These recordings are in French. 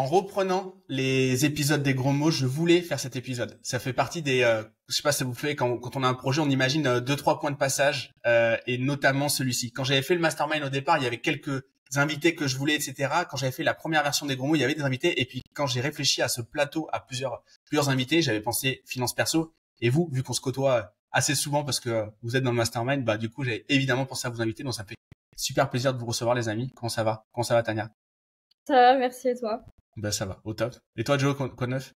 En reprenant les épisodes des gros mots, je voulais faire cet épisode. Ça fait partie des, je sais pas si ça vous fait quand on a un projet, on imagine 2-3 points de passage, et notamment celui-ci. Quand j'avais fait le mastermind au départ, il y avait quelques invités que je voulais, etc. Quand j'avais fait la première version des gros mots, il y avait des invités. Et puis quand j'ai réfléchi à ce plateau, à plusieurs invités, j'avais pensé finance perso. Et vous, vu qu'on se côtoie assez souvent parce que vous êtes dans le mastermind, bah du coup j'avais évidemment pensé à vous inviter. Donc ça me fait super plaisir de vous recevoir, les amis. Comment ça va? Comment ça va, Tania? Ça va, merci et toi? Ben ça va, au top. Et toi, Joe, quoi de neuf?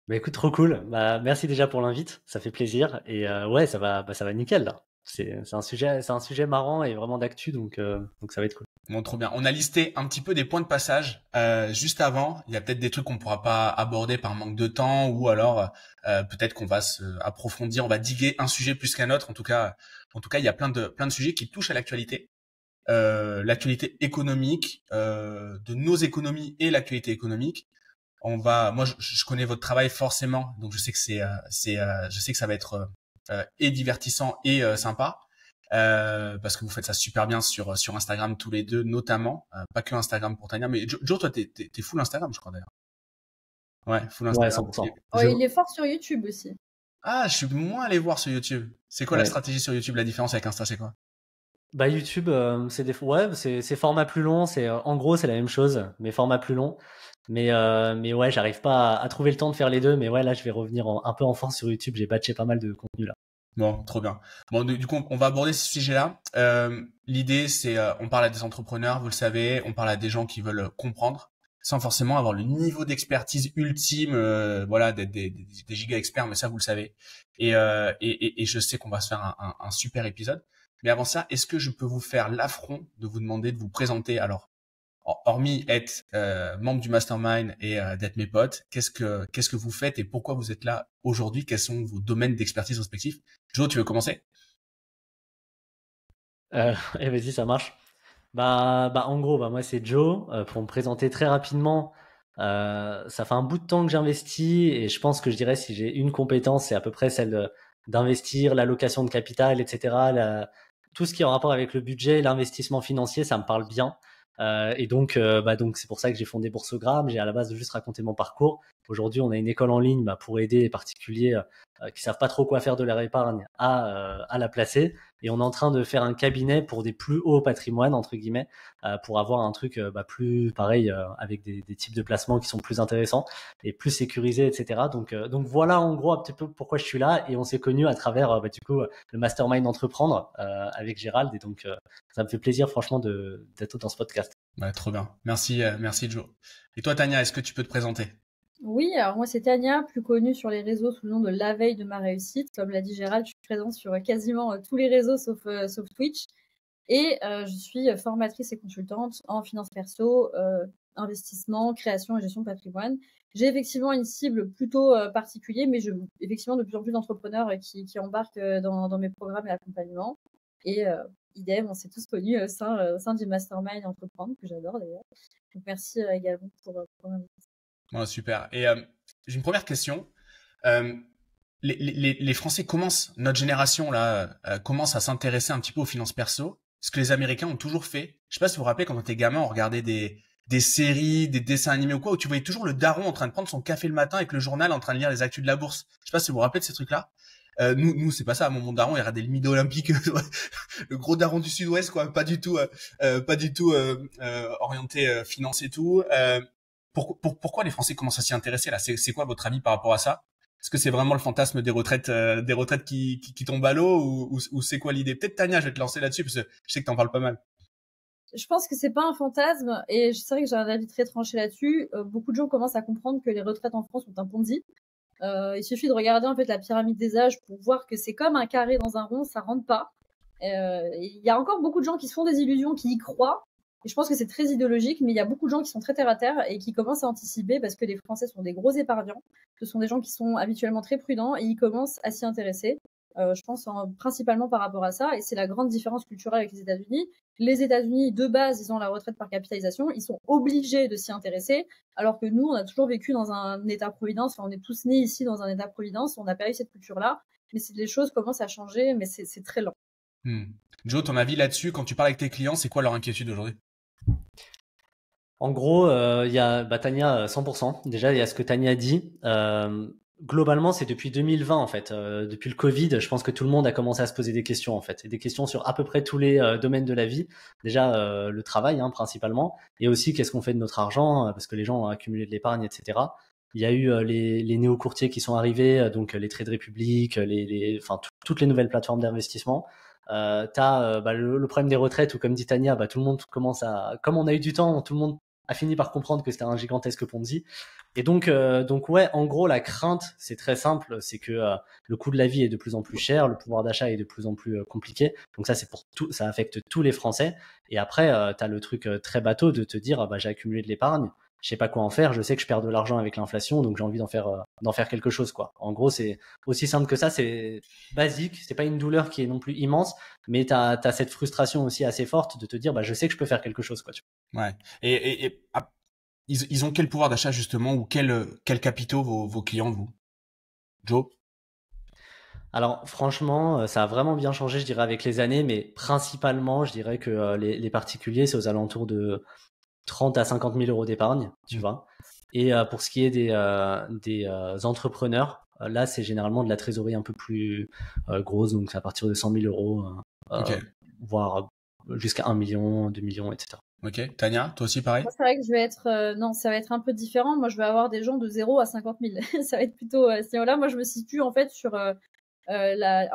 Bah écoute, trop cool. Bah merci déjà pour l'invite, ça fait plaisir. Et ouais, ça va nickel là. C'est un sujet marrant et vraiment d'actu, donc ça va être cool. Bon, trop bien. On a listé un petit peu des points de passage juste avant. Il y a peut-être des trucs qu'on pourra pas aborder par manque de temps, ou alors peut-être qu'on va se approfondir, on va diguer un sujet plus qu'un autre. En tout cas, il y a plein de sujets qui touchent à l'actualité. L'actualité économique, de nos économies et l'actualité économique. Moi, je connais votre travail forcément, donc je sais que je sais que ça va être et divertissant et sympa, parce que vous faites ça super bien sur Instagram tous les deux, notamment, pas que Instagram pour Tania, mais Joe, toi, t'es full Instagram, je crois d'ailleurs. Ouais, full Ouais, Instagram. 100%. Oh, il est fort sur YouTube aussi. Ah, je suis moins allé voir sur YouTube. C'est quoi la Ouais. stratégie sur YouTube? La différence avec Insta, c'est quoi? Bah YouTube, c'est format plus long. En gros c'est la même chose, mais format plus long. Mais ouais, j'arrive pas à trouver le temps de faire les deux. Mais ouais, là je vais revenir un peu en force sur YouTube. J'ai batché pas mal de contenu là. Bon, trop bien. Bon, du coup, on va aborder ce sujet-là. L'idée, c'est, on parle à des entrepreneurs, vous le savez, on parle à des gens qui veulent comprendre, sans forcément avoir le niveau d'expertise ultime, voilà, d'être des giga experts, mais ça, vous le savez. Et je sais qu'on va se faire un super épisode. Mais avant ça, est-ce que je peux vous faire l'affront de vous demander de vous présenter? Alors, hormis être membre du mastermind et d'être mes potes, qu'est-ce que vous faites et pourquoi vous êtes là aujourd'hui? Quels sont vos domaines d'expertise respectifs? Joe, tu veux commencer? Et vas-y, ça marche. Bah en gros, bah moi c'est Joe. Pour me présenter très rapidement, ça fait un bout de temps que j'investis et je pense que je dirais si j'ai une compétence, c'est à peu près d'investir, l'allocation de capital, etc. Tout ce qui est en rapport avec le budget, l'investissement financier, ça me parle bien. Et donc c'est pour ça que j'ai fondé Boursogramme. J'ai à la base de juste raconter mon parcours. Aujourd'hui, on a une école en ligne pour aider les particuliers qui savent pas trop quoi faire de leur épargne à la placer. Et on est en train de faire un cabinet pour des plus hauts patrimoines, entre guillemets, pour avoir un truc plus pareil, avec des types de placements qui sont plus intéressants et plus sécurisés, etc. Donc voilà en gros un petit peu pourquoi je suis là. Et on s'est connus à travers du coup le mastermind Entreprendre avec Gérald. Et donc ça me fait plaisir franchement d'être dans ce podcast. Ouais, trop bien. Merci, merci Joe. Et toi, Tania, est-ce que tu peux te présenter? Oui, alors moi c'est Tania, plus connue sur les réseaux sous le nom de La Veille de ma réussite. Comme l'a dit Gérald, je suis présente sur quasiment tous les réseaux sauf Twitch. Et je suis formatrice et consultante en finance perso, investissement, création et gestion de patrimoine. J'ai effectivement une cible plutôt particulière, mais effectivement de plus en plus d'entrepreneurs qui embarquent dans mes programmes et accompagnements. Et idem, on s'est tous connus au sein du mastermind Entreprendre, que j'adore d'ailleurs. Donc merci également pour l'invitation. Ouais, super. Et j'ai une première question. Les Français commencent, notre génération là, commence à s'intéresser un petit peu aux finances perso, ce que les Américains ont toujours fait. Je sais pas si vous vous rappelez, quand on était gamin, on regardait des séries, des dessins animés ou quoi, où tu voyais toujours le daron en train de prendre son café le matin avec le journal en train de lire les actus de la bourse. Je sais pas si vous vous rappelez de ces trucs-là. Nous, c'est pas ça. Mon daron, il regardait le Midi Olympique, le gros daron du Sud-Ouest, quoi. Pas du tout orienté finance et tout. Pourquoi les Français commencent à s'y intéresser là? C'est quoi votre avis par rapport à ça? Est-ce que c'est vraiment le fantasme des retraites qui tombent à l'eau, ou c'est quoi l'idée? Peut-être Tania, je vais te lancer là-dessus parce que je sais que t'en parles pas mal. Je pense que c'est pas un fantasme et c'est vrai que j'ai un avis très tranché là-dessus. Beaucoup de gens commencent à comprendre que les retraites en France sont un Ponzi. Il suffit de regarder en fait la pyramide des âges pour voir que c'est comme un carré dans un rond, ça rentre pas. Il y a encore beaucoup de gens qui se font des illusions, qui y croient. Et je pense que c'est très idéologique, mais il y a beaucoup de gens qui sont très terre à terre et qui commencent à anticiper parce que les Français sont des gros épargnants. Ce sont des gens qui sont habituellement très prudents et ils commencent à s'y intéresser. Je pense principalement par rapport à ça, et c'est la grande différence culturelle avec les États-Unis. Les États-Unis, de base, ils ont la retraite par capitalisation, ils sont obligés de s'y intéresser, alors que nous, on a toujours vécu dans un État-providence, enfin, on est tous nés ici dans un État-providence, on n'a pas eu cette culture-là, mais les choses commencent à changer, mais c'est très lent. Joe, ton avis là-dessus, quand tu parles avec tes clients, c'est quoi leur inquiétude aujourd'hui? En gros, il y a Tania 100%. Déjà, il y a ce que Tania dit. Globalement, c'est depuis 2020 en fait. Depuis le Covid, je pense que tout le monde a commencé à se poser des questions en fait, et des questions sur à peu près tous les domaines de la vie. Déjà le travail principalement, et aussi qu'est-ce qu'on fait de notre argent, parce que les gens ont accumulé de l'épargne, etc. Il y a eu les néo-courtiers qui sont arrivés, donc les Trade Republic, enfin toutes les nouvelles plateformes d'investissement. T'as le problème des retraites où, comme dit Tania, tout le monde commence comme on a eu du temps, tout le monde a fini par comprendre que c'était un gigantesque Ponzi. Et donc ouais, en gros, la crainte, c'est très simple, c'est que le coût de la vie est de plus en plus cher, le pouvoir d'achat est de plus en plus compliqué. Donc ça, c'est pour tout, ça affecte tous les Français. Et après, t'as le truc très bateau de te dire, j'ai accumulé de l'épargne, je sais pas quoi en faire, je sais que je perds de l'argent avec l'inflation, donc j'ai envie d'en faire quelque chose, quoi. En gros, c'est aussi simple que ça, c'est basique, c'est pas une douleur qui est non plus immense, mais t'as cette frustration aussi assez forte de te dire, je sais que je peux faire quelque chose, quoi. Ouais. Ils ont quel pouvoir d'achat justement, ou quel capitaux vos clients, vous, Joe? Alors franchement, ça a vraiment bien changé, je dirais, avec les années, mais principalement, je dirais que les particuliers, c'est aux alentours de 30 à 50 000 euros d'épargne, tu vois. Et pour ce qui est des entrepreneurs, là, c'est généralement de la trésorerie un peu plus grosse, donc c'est à partir de 100 000 euros, Ok. voire jusqu'à 1 million, 2 millions, etc. Ok. Tania, toi aussi pareil? Moi, c'est vrai que je vais être, non, ça va être un peu différent. Moi, je vais avoir des gens de 0 à 50 000. Ça va être plutôt, à ce niveau-là. Moi, je me situe, en fait, sur, un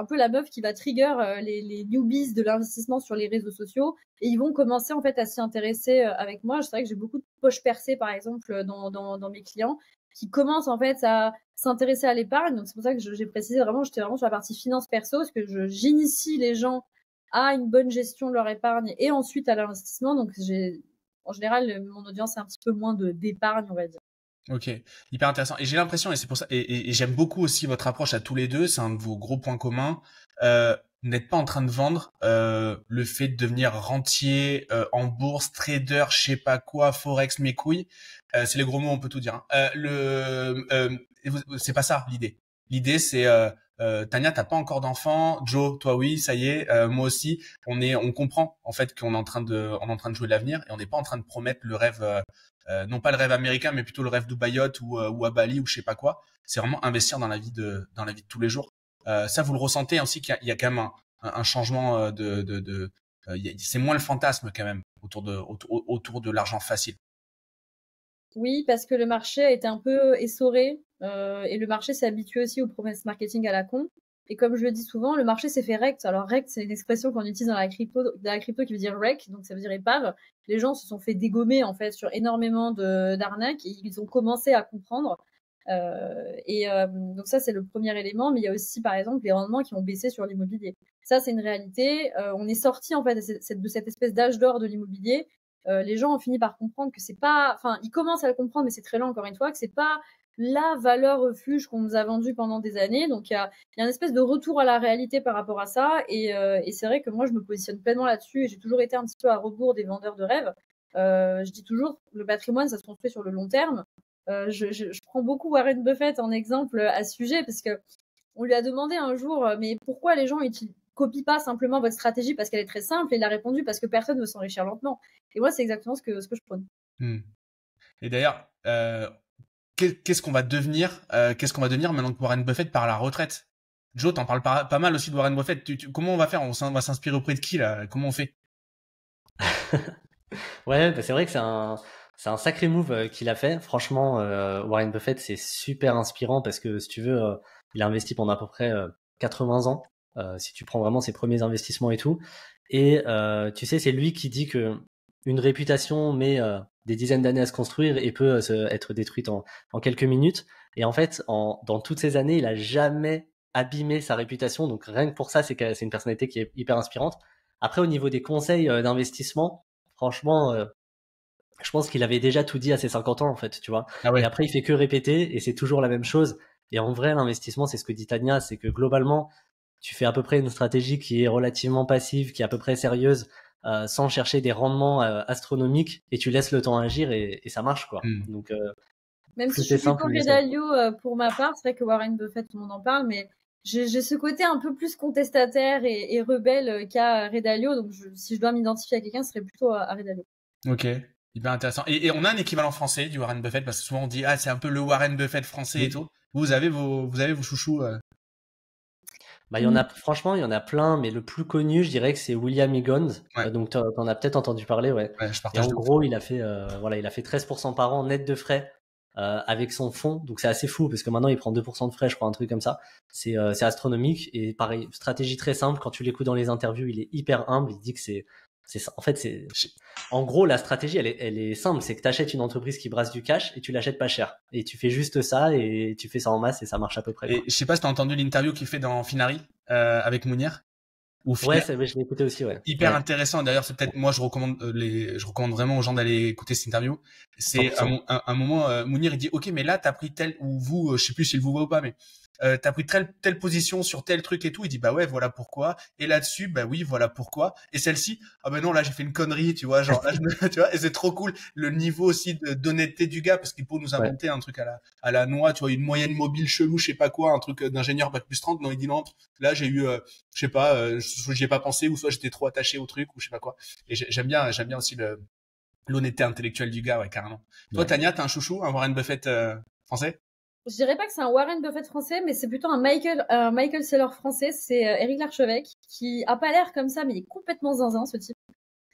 peu la meuf qui va trigger les newbies de l'investissement sur les réseaux sociaux, et ils vont commencer en fait à s'y intéresser avec moi. C'est vrai que j'ai beaucoup de poches percées par exemple dans mes clients qui commencent en fait à s'intéresser à l'épargne. Donc c'est pour ça que j'ai précisé vraiment, j'étais vraiment sur la partie finance perso, parce que j'initie les gens à une bonne gestion de leur épargne et ensuite à l'investissement. Donc en général mon audience est un petit peu moins d'épargne, on va dire. Ok, hyper intéressant. Et j'ai l'impression, et c'est pour ça, et j'aime beaucoup aussi votre approche à tous les deux, c'est un de vos gros points communs. Vous n'êtes pas en train de vendre le fait de devenir rentier en bourse, trader, je sais pas quoi, forex, mes couilles. C'est les gros mots, on peut tout dire. Hein. C'est pas ça l'idée. L'idée c'est Tania, t'as pas encore d'enfant, Joe, toi oui, ça y est, moi aussi. On comprend en fait qu'on est on est en train de jouer l'avenir, et on n'est pas en train de promettre le rêve. Non pas le rêve américain, mais plutôt le rêve d'Ubayot ou à Bali ou je sais pas quoi. C'est vraiment investir dans la vie de tous les jours. Ça, vous le ressentez aussi qu'il y a quand même un changement c'est moins le fantasme quand même autour de l'argent facile. Oui, parce que le marché a été un peu essoré et le marché s'est habitué aussi au promesses marketing à la con. Et comme je le dis souvent, le marché s'est fait rect. Alors rect, c'est une expression qu'on utilise dans la crypto qui veut dire wreck, donc ça veut dire épave. Les gens se sont fait dégommer en fait sur énormément d'arnaques, et ils ont commencé à comprendre. Donc ça c'est le premier élément, mais il y a aussi par exemple les rendements qui ont baissé sur l'immobilier. Ça c'est une réalité. On est sorti en fait de cette espèce d'âge d'or de l'immobilier. Les gens ont fini par comprendre que c'est pas, enfin, ils commencent à le comprendre, mais c'est très lent encore une fois, que c'est pas la valeur refuge qu'on nous a vendue pendant des années. Donc il y a une espèce de retour à la réalité par rapport à ça, et c'est vrai que moi je me positionne pleinement là-dessus, et j'ai toujours été un petit peu à rebours des vendeurs de rêves. Je dis toujours, le patrimoine ça se construit sur le long terme. Je prends beaucoup Warren Buffett en exemple à ce sujet, parce que on lui a demandé un jour, mais pourquoi les gens copient pas simplement votre stratégie parce qu'elle est très simple, et il a répondu parce que personne veut s'enrichir lentement. Et moi, c'est exactement ce que je prône. Et d'ailleurs, qu'est-ce qu'on va devenir maintenant que Warren Buffett part à la retraite? Joe, t'en parles pas mal aussi de Warren Buffett. Comment on va faire? On va s'inspirer auprès de qui là? Comment on fait? Ouais, c'est vrai que c'est un sacré move qu'il a fait. Franchement, Warren Buffett, c'est super inspirant parce que, si tu veux, il a investi pendant à peu près 80 ans, si tu prends vraiment ses premiers investissements et tout. Et tu sais, c'est lui qui dit que une réputation met des dizaines d'années à se construire et peut être détruite en quelques minutes. Et en fait, dans toutes ces années, il a jamais abîmé sa réputation. Donc rien que pour ça, c'est une personnalité qui est hyper inspirante. Après, au niveau des conseils d'investissement, franchement, je pense qu'il avait déjà tout dit à ses 50 ans, en fait, tu vois. Ah Et ouais. après, il fait que répéter et c'est toujours la même chose. Et en vrai, l'investissement, c'est ce que dit Tania, c'est que globalement, tu fais à peu près une stratégie qui est relativement passive, qui est à peu près sérieuse, sans chercher des rendements astronomiques, et tu laisses le temps agir et ça marche, quoi. Donc, Même si plus je c'est suis plutôt simple, mieux Ray c'est. Dalio pour ma part, c'est vrai que Warren Buffett, tout le monde en parle, mais j'ai ce côté un peu plus contestataire et rebelle qu'à Ray Dalio. Donc si je dois m'identifier à quelqu'un, ce serait plutôt à Ray Dalio. Ok. Hyper intéressant. Et on a un équivalent français du Warren Buffett parce que souvent on dit c'est un peu le Warren Buffett français et tout. Vous avez vos chouchous. Bah, franchement, il y en a plein, mais le plus connu, je dirais que c'est William Higgins. Ouais. Donc, t'en as peut-être entendu parler, ouais. Je Et partage. en gros, il a fait 13% par an net de frais avec son fonds. Donc, c'est assez fou parce que maintenant, il prend 2% de frais, je crois, un truc comme ça. C'est astronomique. Et pareil, stratégie très simple. Quand tu l'écoutes dans les interviews, il est hyper humble. Il dit que en gros, la stratégie, elle est simple. C'est que tu achètes une entreprise qui brasse du cash et tu l'achètes pas cher. Et tu fais juste ça et tu fais ça en masse et ça marche à peu près. Et je sais pas si t'as entendu l'interview qu'il fait dans Finari avec Mounir. Ouais, je l'ai écouté aussi, ouais. Hyper intéressant. D'ailleurs, c'est peut-être moi je recommande vraiment aux gens d'aller écouter cette interview. C'est un moment Mounir il dit OK, mais là t'as pris tel ou vous, je sais plus s'il vous voit ou pas, mais t'as pris telle position sur tel truc et tout. Il dit bah ouais, voilà pourquoi. Et là-dessus, bah oui, voilà pourquoi. Et celle-ci, ah ben non, là j'ai fait une connerie, tu vois, genre là tu vois. Et c'est trop cool le niveau aussi d'honnêteté du gars parce qu'il peut nous inventer un truc à la noix, tu vois, une moyenne mobile chelou, je sais pas quoi, un truc d'ingénieur bac plus 30. Non, il dit non, là j'ai eu je sais pas, j'y ai pas pensé ou soit j'étais trop attaché au truc ou je sais pas quoi. Et j'aime bien aussi l'honnêteté intellectuelle du gars, ouais, carrément. Toi, Tania, t'as un chouchou, un Warren Buffett français? Je dirais pas que c'est un Warren Buffett français, mais c'est plutôt un Michael Saylor français. C'est Éric Larchevêque, qui a pas l'air comme ça, mais il est complètement zinzin, ce type.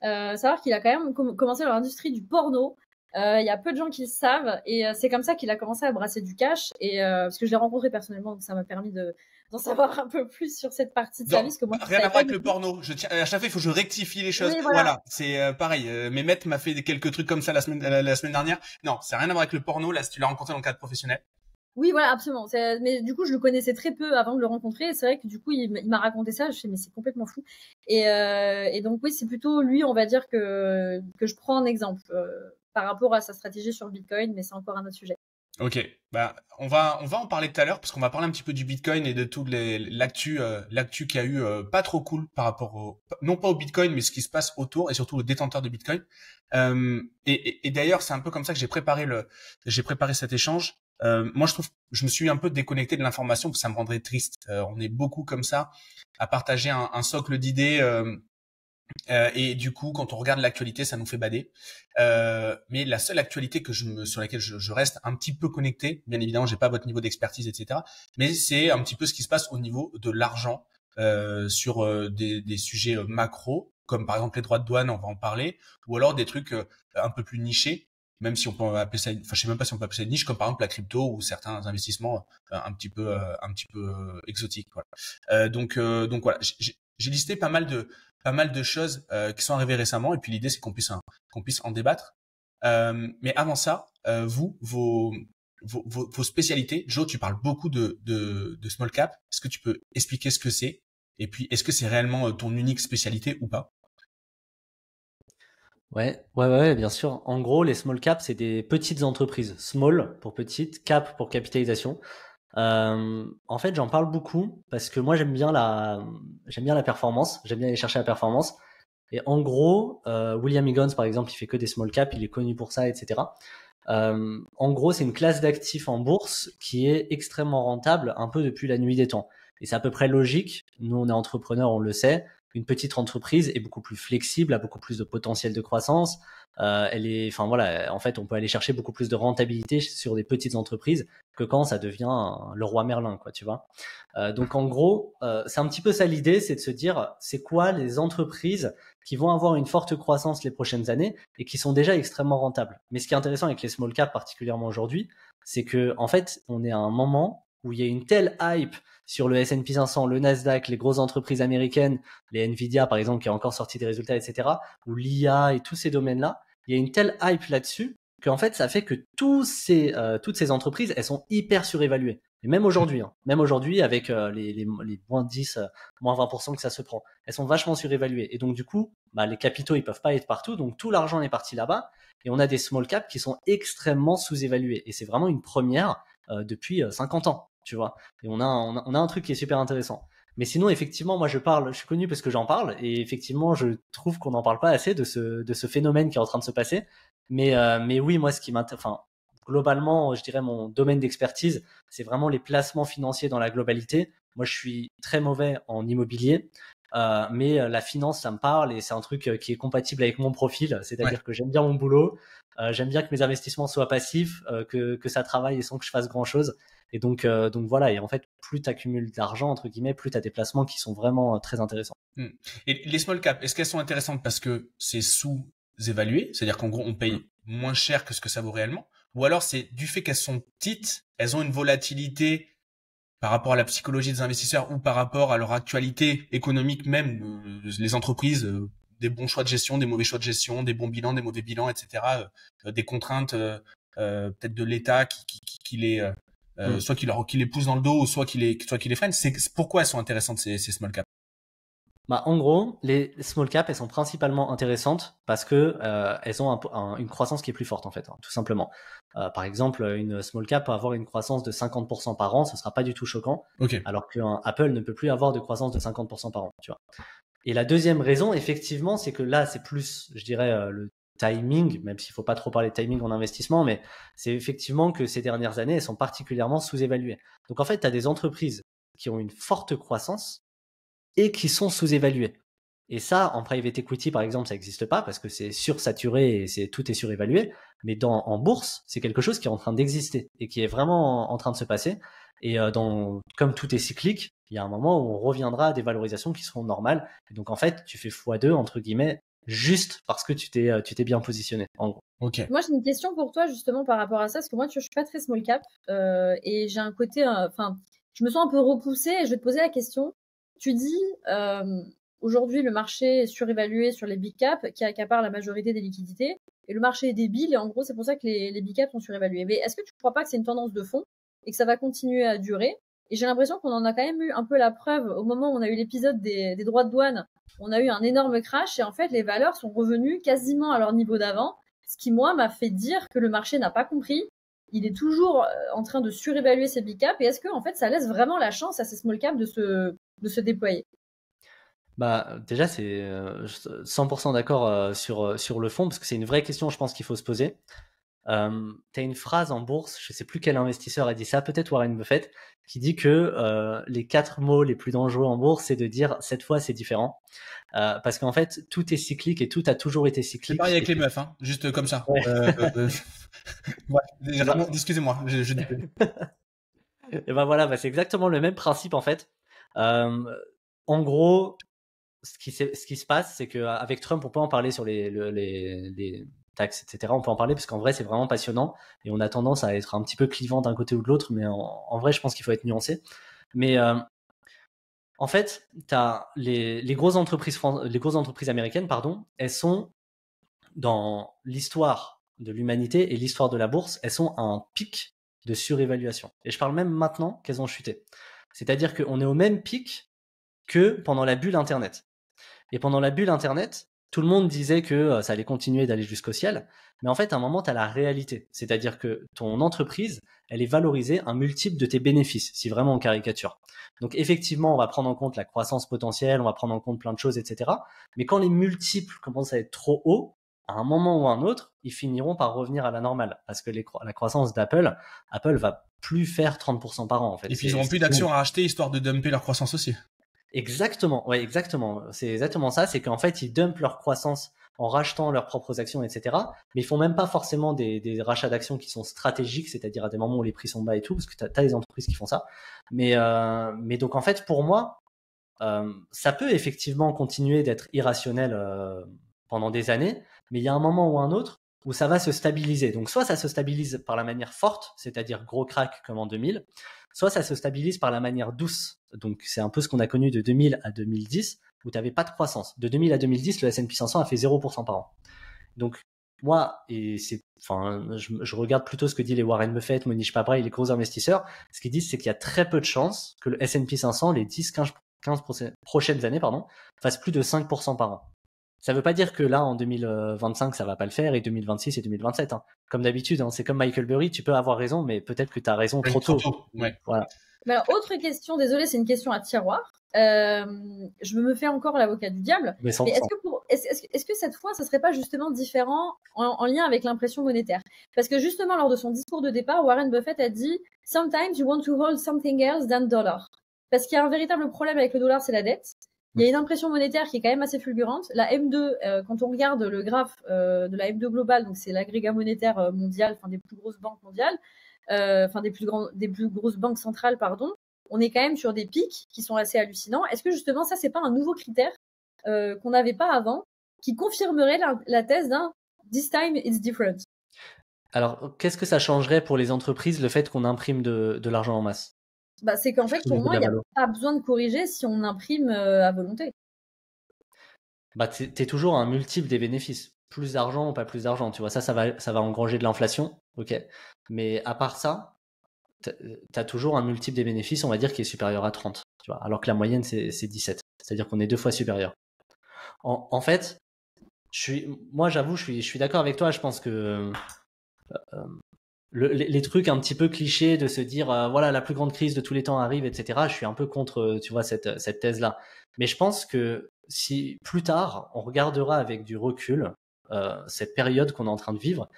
Savoir qu'il a quand même commencé dans l'industrie du porno. Il y a peu de gens qui le savent, et c'est comme ça qu'il a commencé à brasser du cash. Et parce que je l'ai rencontré personnellement, donc ça m'a permis d'en savoir un peu plus sur cette partie de service que moi. Rien à voir avec le porno. À chaque fois, il faut que je rectifie les choses. Oui, voilà. C'est pareil. Mehmet m'a fait quelques trucs comme ça la semaine dernière. Non, c'est rien à voir avec le porno. Là, si tu l'as rencontré dans le cadre professionnel. Oui, voilà, absolument. Mais du coup, je le connaissais très peu avant de le rencontrer. Et c'est vrai que du coup, il m'a raconté ça. Je me suis dit, mais c'est complètement fou. Et donc, oui, c'est plutôt lui, on va dire, que je prends en exemple par rapport à sa stratégie sur le Bitcoin, mais c'est encore un autre sujet. Ok, bah on va en parler tout à l'heure parce qu'on va parler un petit peu du Bitcoin et de toute l'actu qu'il y a eu pas trop cool par rapport non pas au Bitcoin mais ce qui se passe autour et surtout aux détenteurs de Bitcoin. Et d'ailleurs c'est un peu comme ça que j'ai préparé cet échange. Moi je me suis un peu déconnecté de l'information parce que ça me rendrait triste. On est beaucoup comme ça à partager un socle d'idées. Et du coup, quand on regarde l'actualité, ça nous fait bader. Mais la seule actualité sur laquelle je reste un petit peu connecté, bien évidemment, j'ai pas votre niveau d'expertise, etc. Mais c'est un petit peu ce qui se passe au niveau de l'argent sur des sujets macro, comme par exemple les droits de douane, on va en parler, ou alors des trucs un peu plus nichés, même si on peut appeler ça, enfin je sais même pas si on peut appeler ça niche, comme par exemple la crypto ou certains investissements un petit peu exotiques. Voilà. Donc voilà, j'ai listé pas mal de choses qui sont arrivées récemment et puis l'idée c'est qu'on puisse en débattre. Mais avant ça, vos spécialités. Joe, tu parles beaucoup de small cap. Est-ce que tu peux expliquer ce que c'est? Et puis, est-ce que c'est réellement ton unique spécialité ou pas? Ouais, bien sûr. En gros, les small caps, c'est des petites entreprises. Small pour petite, cap pour capitalisation. En fait, j'en parle beaucoup parce que moi, j'aime bien la performance. J'aime bien aller chercher la performance. Et en gros, William Higgins, par exemple, il fait que des small caps. Il est connu pour ça, etc. En gros, c'est une classe d'actifs en bourse qui est extrêmement rentable un peu depuis la nuit des temps. Et c'est à peu près logique. Nous, on est entrepreneurs, on le sait. Une petite entreprise est beaucoup plus flexible, a beaucoup plus de potentiel de croissance. En fait, on peut aller chercher beaucoup plus de rentabilité sur des petites entreprises que quand ça devient le roi Merlin, quoi, tu vois. Donc, en gros, c'est un petit peu ça l'idée, c'est de se dire, c'est quoi les entreprises qui vont avoir une forte croissance les prochaines années et qui sont déjà extrêmement rentables. Mais ce qui est intéressant avec les small caps, particulièrement aujourd'hui, c'est que, en fait, on est à un moment où il y a une telle hype sur le S&P 500, le Nasdaq, les grosses entreprises américaines, les Nvidia par exemple qui a encore sorti des résultats, etc., ou l'IA et tous ces domaines-là, il y a une telle hype là-dessus qu'en fait ça fait que toutes ces entreprises, elles sont hyper surévaluées. Et même aujourd'hui, avec les moins 10, moins 20% que ça se prend, elles sont vachement surévaluées. Et donc du coup, les capitaux ils peuvent pas être partout, donc tout l'argent est parti là-bas. Et on a des small caps qui sont extrêmement sous-évalués. Et c'est vraiment une première depuis 50 ans. Tu vois, et on a un truc qui est super intéressant. Mais sinon, effectivement, moi je suis connu parce que j'en parle, et effectivement, je trouve qu'on n'en parle pas assez de ce phénomène qui est en train de se passer. Mais oui, moi, ce qui m'intéresse, enfin, globalement, je dirais mon domaine d'expertise, c'est vraiment les placements financiers dans la globalité. Moi, je suis très mauvais en immobilier. mais la finance, ça me parle et c'est un truc qui est compatible avec mon profil. C'est-à-dire que j'aime bien mon boulot, j'aime bien que mes investissements soient passifs, que ça travaille sans que je fasse grand-chose. Et donc voilà. Et en fait, plus tu accumules d'argent, entre guillemets, plus tu as des placements qui sont vraiment très intéressants. Et les small caps, est-ce qu'elles sont intéressantes parce que c'est sous-évalué? C'est-à-dire qu'en gros, on paye moins cher que ce que ça vaut réellement? Ou alors c'est du fait qu'elles sont petites, elles ont une volatilité par rapport à la psychologie des investisseurs ou par rapport à leur actualité économique même, les entreprises, des bons choix de gestion, des mauvais choix de gestion, des bons bilans, des mauvais bilans, etc., des contraintes peut-être de l'État qui les soit qui les pousse dans le dos ou soit qui les freine. C'est pourquoi elles sont intéressantes ces small caps? Bah, en gros, les small caps, elles sont principalement intéressantes parce que elles ont une croissance qui est plus forte en fait, tout simplement. Par exemple, une small cap peut avoir une croissance de 50% par an, ce sera pas du tout choquant, alors qu'un Apple ne peut plus avoir de croissance de 50% par an, tu vois. Et la deuxième raison, effectivement, c'est que là, c'est plus, je dirais, le timing, même s'il faut pas trop parler de timing en investissement, mais c'est effectivement que ces dernières années, elles sont particulièrement sous-évaluées. Donc en fait, tu as des entreprises qui ont une forte croissance et qui sont sous-évalués. Et ça, en private equity, par exemple, ça n'existe pas parce que c'est sursaturé et tout est surévalué. Mais en bourse, c'est quelque chose qui est en train d'exister et qui est vraiment en train de se passer. Et comme tout est cyclique, il y a un moment où on reviendra à des valorisations qui seront normales. Et donc, en fait, tu fais x2, entre guillemets, juste parce que tu t'es bien positionné, en gros. Okay. Moi, j'ai une question pour toi, justement, par rapport à ça. Parce que moi, je suis pas très small cap. Et j'ai un côté... je me sens un peu repoussée et je vais te poser la question. Tu dis, aujourd'hui, le marché est surévalué sur les big caps qui accaparent la majorité des liquidités. Et le marché est débile. Et en gros, c'est pour ça que les big caps sont surévalués. Mais est-ce que tu ne crois pas que c'est une tendance de fond et que ça va continuer à durer? Et j'ai l'impression qu'on en a quand même eu un peu la preuve au moment où on a eu l'épisode des droits de douane. On a eu un énorme crash et en fait, les valeurs sont revenues quasiment à leur niveau d'avant. Ce qui, moi, m'a fait dire que le marché n'a pas compris. Il est toujours en train de surévaluer ces big caps. Et est-ce que, en fait, ça laisse vraiment la chance à ces small caps de se déployer? Bah, déjà, c'est 100% d'accord sur le fond, parce que c'est une vraie question, je pense, qu'il faut se poser. Tu as une phrase en bourse, je sais plus quel investisseur a dit ça, peut-être Warren Buffett, qui dit que les 4 mots les plus dangereux en bourse, c'est de dire cette fois c'est différent. Parce qu'en fait, tout est cyclique et tout a toujours été cyclique. C'est pareil avec les meufs, hein, juste comme ça. Ouais. Ouais, excusez-moi. Et ben voilà, c'est exactement le même principe en fait. En gros, ce qui se passe, c'est qu'avec Trump, on peut en parler sur les taxes, etc. On peut en parler parce qu'en vrai, c'est vraiment passionnant et on a tendance à être un petit peu clivant d'un côté ou de l'autre, mais en vrai, je pense qu'il faut être nuancé. Mais en fait, t'as les grosses entreprises américaines, pardon, elles sont dans l'histoire de l'humanité et l'histoire de la bourse, elles sont à un pic de surévaluation. Et je parle même maintenant qu'elles ont chuté. C'est-à-dire qu'on est au même pic que pendant la bulle Internet. Et pendant la bulle Internet, tout le monde disait que ça allait continuer d'aller jusqu'au ciel. Mais en fait, à un moment, tu as la réalité. C'est-à-dire que ton entreprise, elle est valorisée un multiple de tes bénéfices, si vraiment on caricature. Donc effectivement, on va prendre en compte la croissance potentielle, on va prendre en compte plein de choses, etc. Mais quand les multiples commencent à être trop hauts, à un moment ou à un autre, ils finiront par revenir à la normale. Parce que la croissance Apple va plus faire 30% par an, en fait. Et puis ils n'auront plus d'actions à racheter histoire de dumper leur croissance aussi. Exactement, ouais, exactement. C'est exactement ça, c'est qu'en fait, ils dumpent leur croissance en rachetant leurs propres actions, etc. Mais ils font même pas forcément des rachats d'actions qui sont stratégiques, c'est-à-dire à des moments où les prix sont bas et tout, parce que t'as des entreprises qui font ça. Mais donc en fait, pour moi, ça peut effectivement continuer d'être irrationnel pendant des années, mais il y a un moment ou un autre où ça va se stabiliser. Donc soit ça se stabilise par la manière forte, c'est-à-dire gros crack comme en 2000, soit ça se stabilise par la manière douce. Donc c'est un peu ce qu'on a connu de 2000 à 2010, où tu n'avais pas de croissance. De 2000 à 2010, le S&P 500 a fait 0% par an. Donc moi, je regarde plutôt ce que disent les Warren Buffett, Monish Pabra et les gros investisseurs. Ce qu'ils disent, c'est qu'il y a très peu de chances que le S&P 500, les 10-15 prochaines années, fasse plus de 5% par an. Ça veut pas dire que là, en 2025, ça va pas le faire, et 2026 et 2027. Hein. Comme d'habitude, hein, c'est comme Michael Burry, tu peux avoir raison, mais peut-être que tu as raison trop tôt. Ouais. Voilà. Mais alors, autre question, désolé, c'est une question à tiroir. Je me fais encore l'avocat du diable. Mais est-ce que cette fois, ça serait pas justement différent en lien avec l'impression monétaire? Parce que justement, lors de son discours de départ, Warren Buffett a dit « Sometimes you want to hold something else than dollar ». Parce qu'il y a un véritable problème avec le dollar, c'est la dette. Il y a une impression monétaire qui est quand même assez fulgurante. La M2, quand on regarde le graphe de la M2 globale, donc c'est l'agrégat monétaire mondial, enfin des plus grosses banques mondiales, enfin des plus grosses banques centrales, pardon, on est quand même sur des pics qui sont assez hallucinants. Est-ce que justement ça, c'est pas un nouveau critère qu'on n'avait pas avant, qui confirmerait la thèse d'un this time it's different? Alors, qu'est-ce que ça changerait pour les entreprises, le fait qu'on imprime de l'argent en masse? Bah, c'est qu'en fait, pour moi, il n'y a pas besoin de corriger si on imprime à volonté. Bah, t'es toujours un multiple des bénéfices. Plus d'argent ou pas plus d'argent, tu vois. Ça va engranger de l'inflation, ok. Mais à part ça, t'as toujours un multiple des bénéfices, on va dire, qui est supérieur à 30, tu vois. Alors que la moyenne, c'est 17. C'est-à-dire qu'on est 2 fois supérieur. En fait, moi, j'avoue, je suis d'accord avec toi. Je pense que les trucs un petit peu clichés de se dire voilà, la plus grande crise de tous les temps arrive, etc. Je suis un peu contre, tu vois, cette thèse-là. Mais je pense que si plus tard on regardera avec du recul cette période qu'on est en train de vivre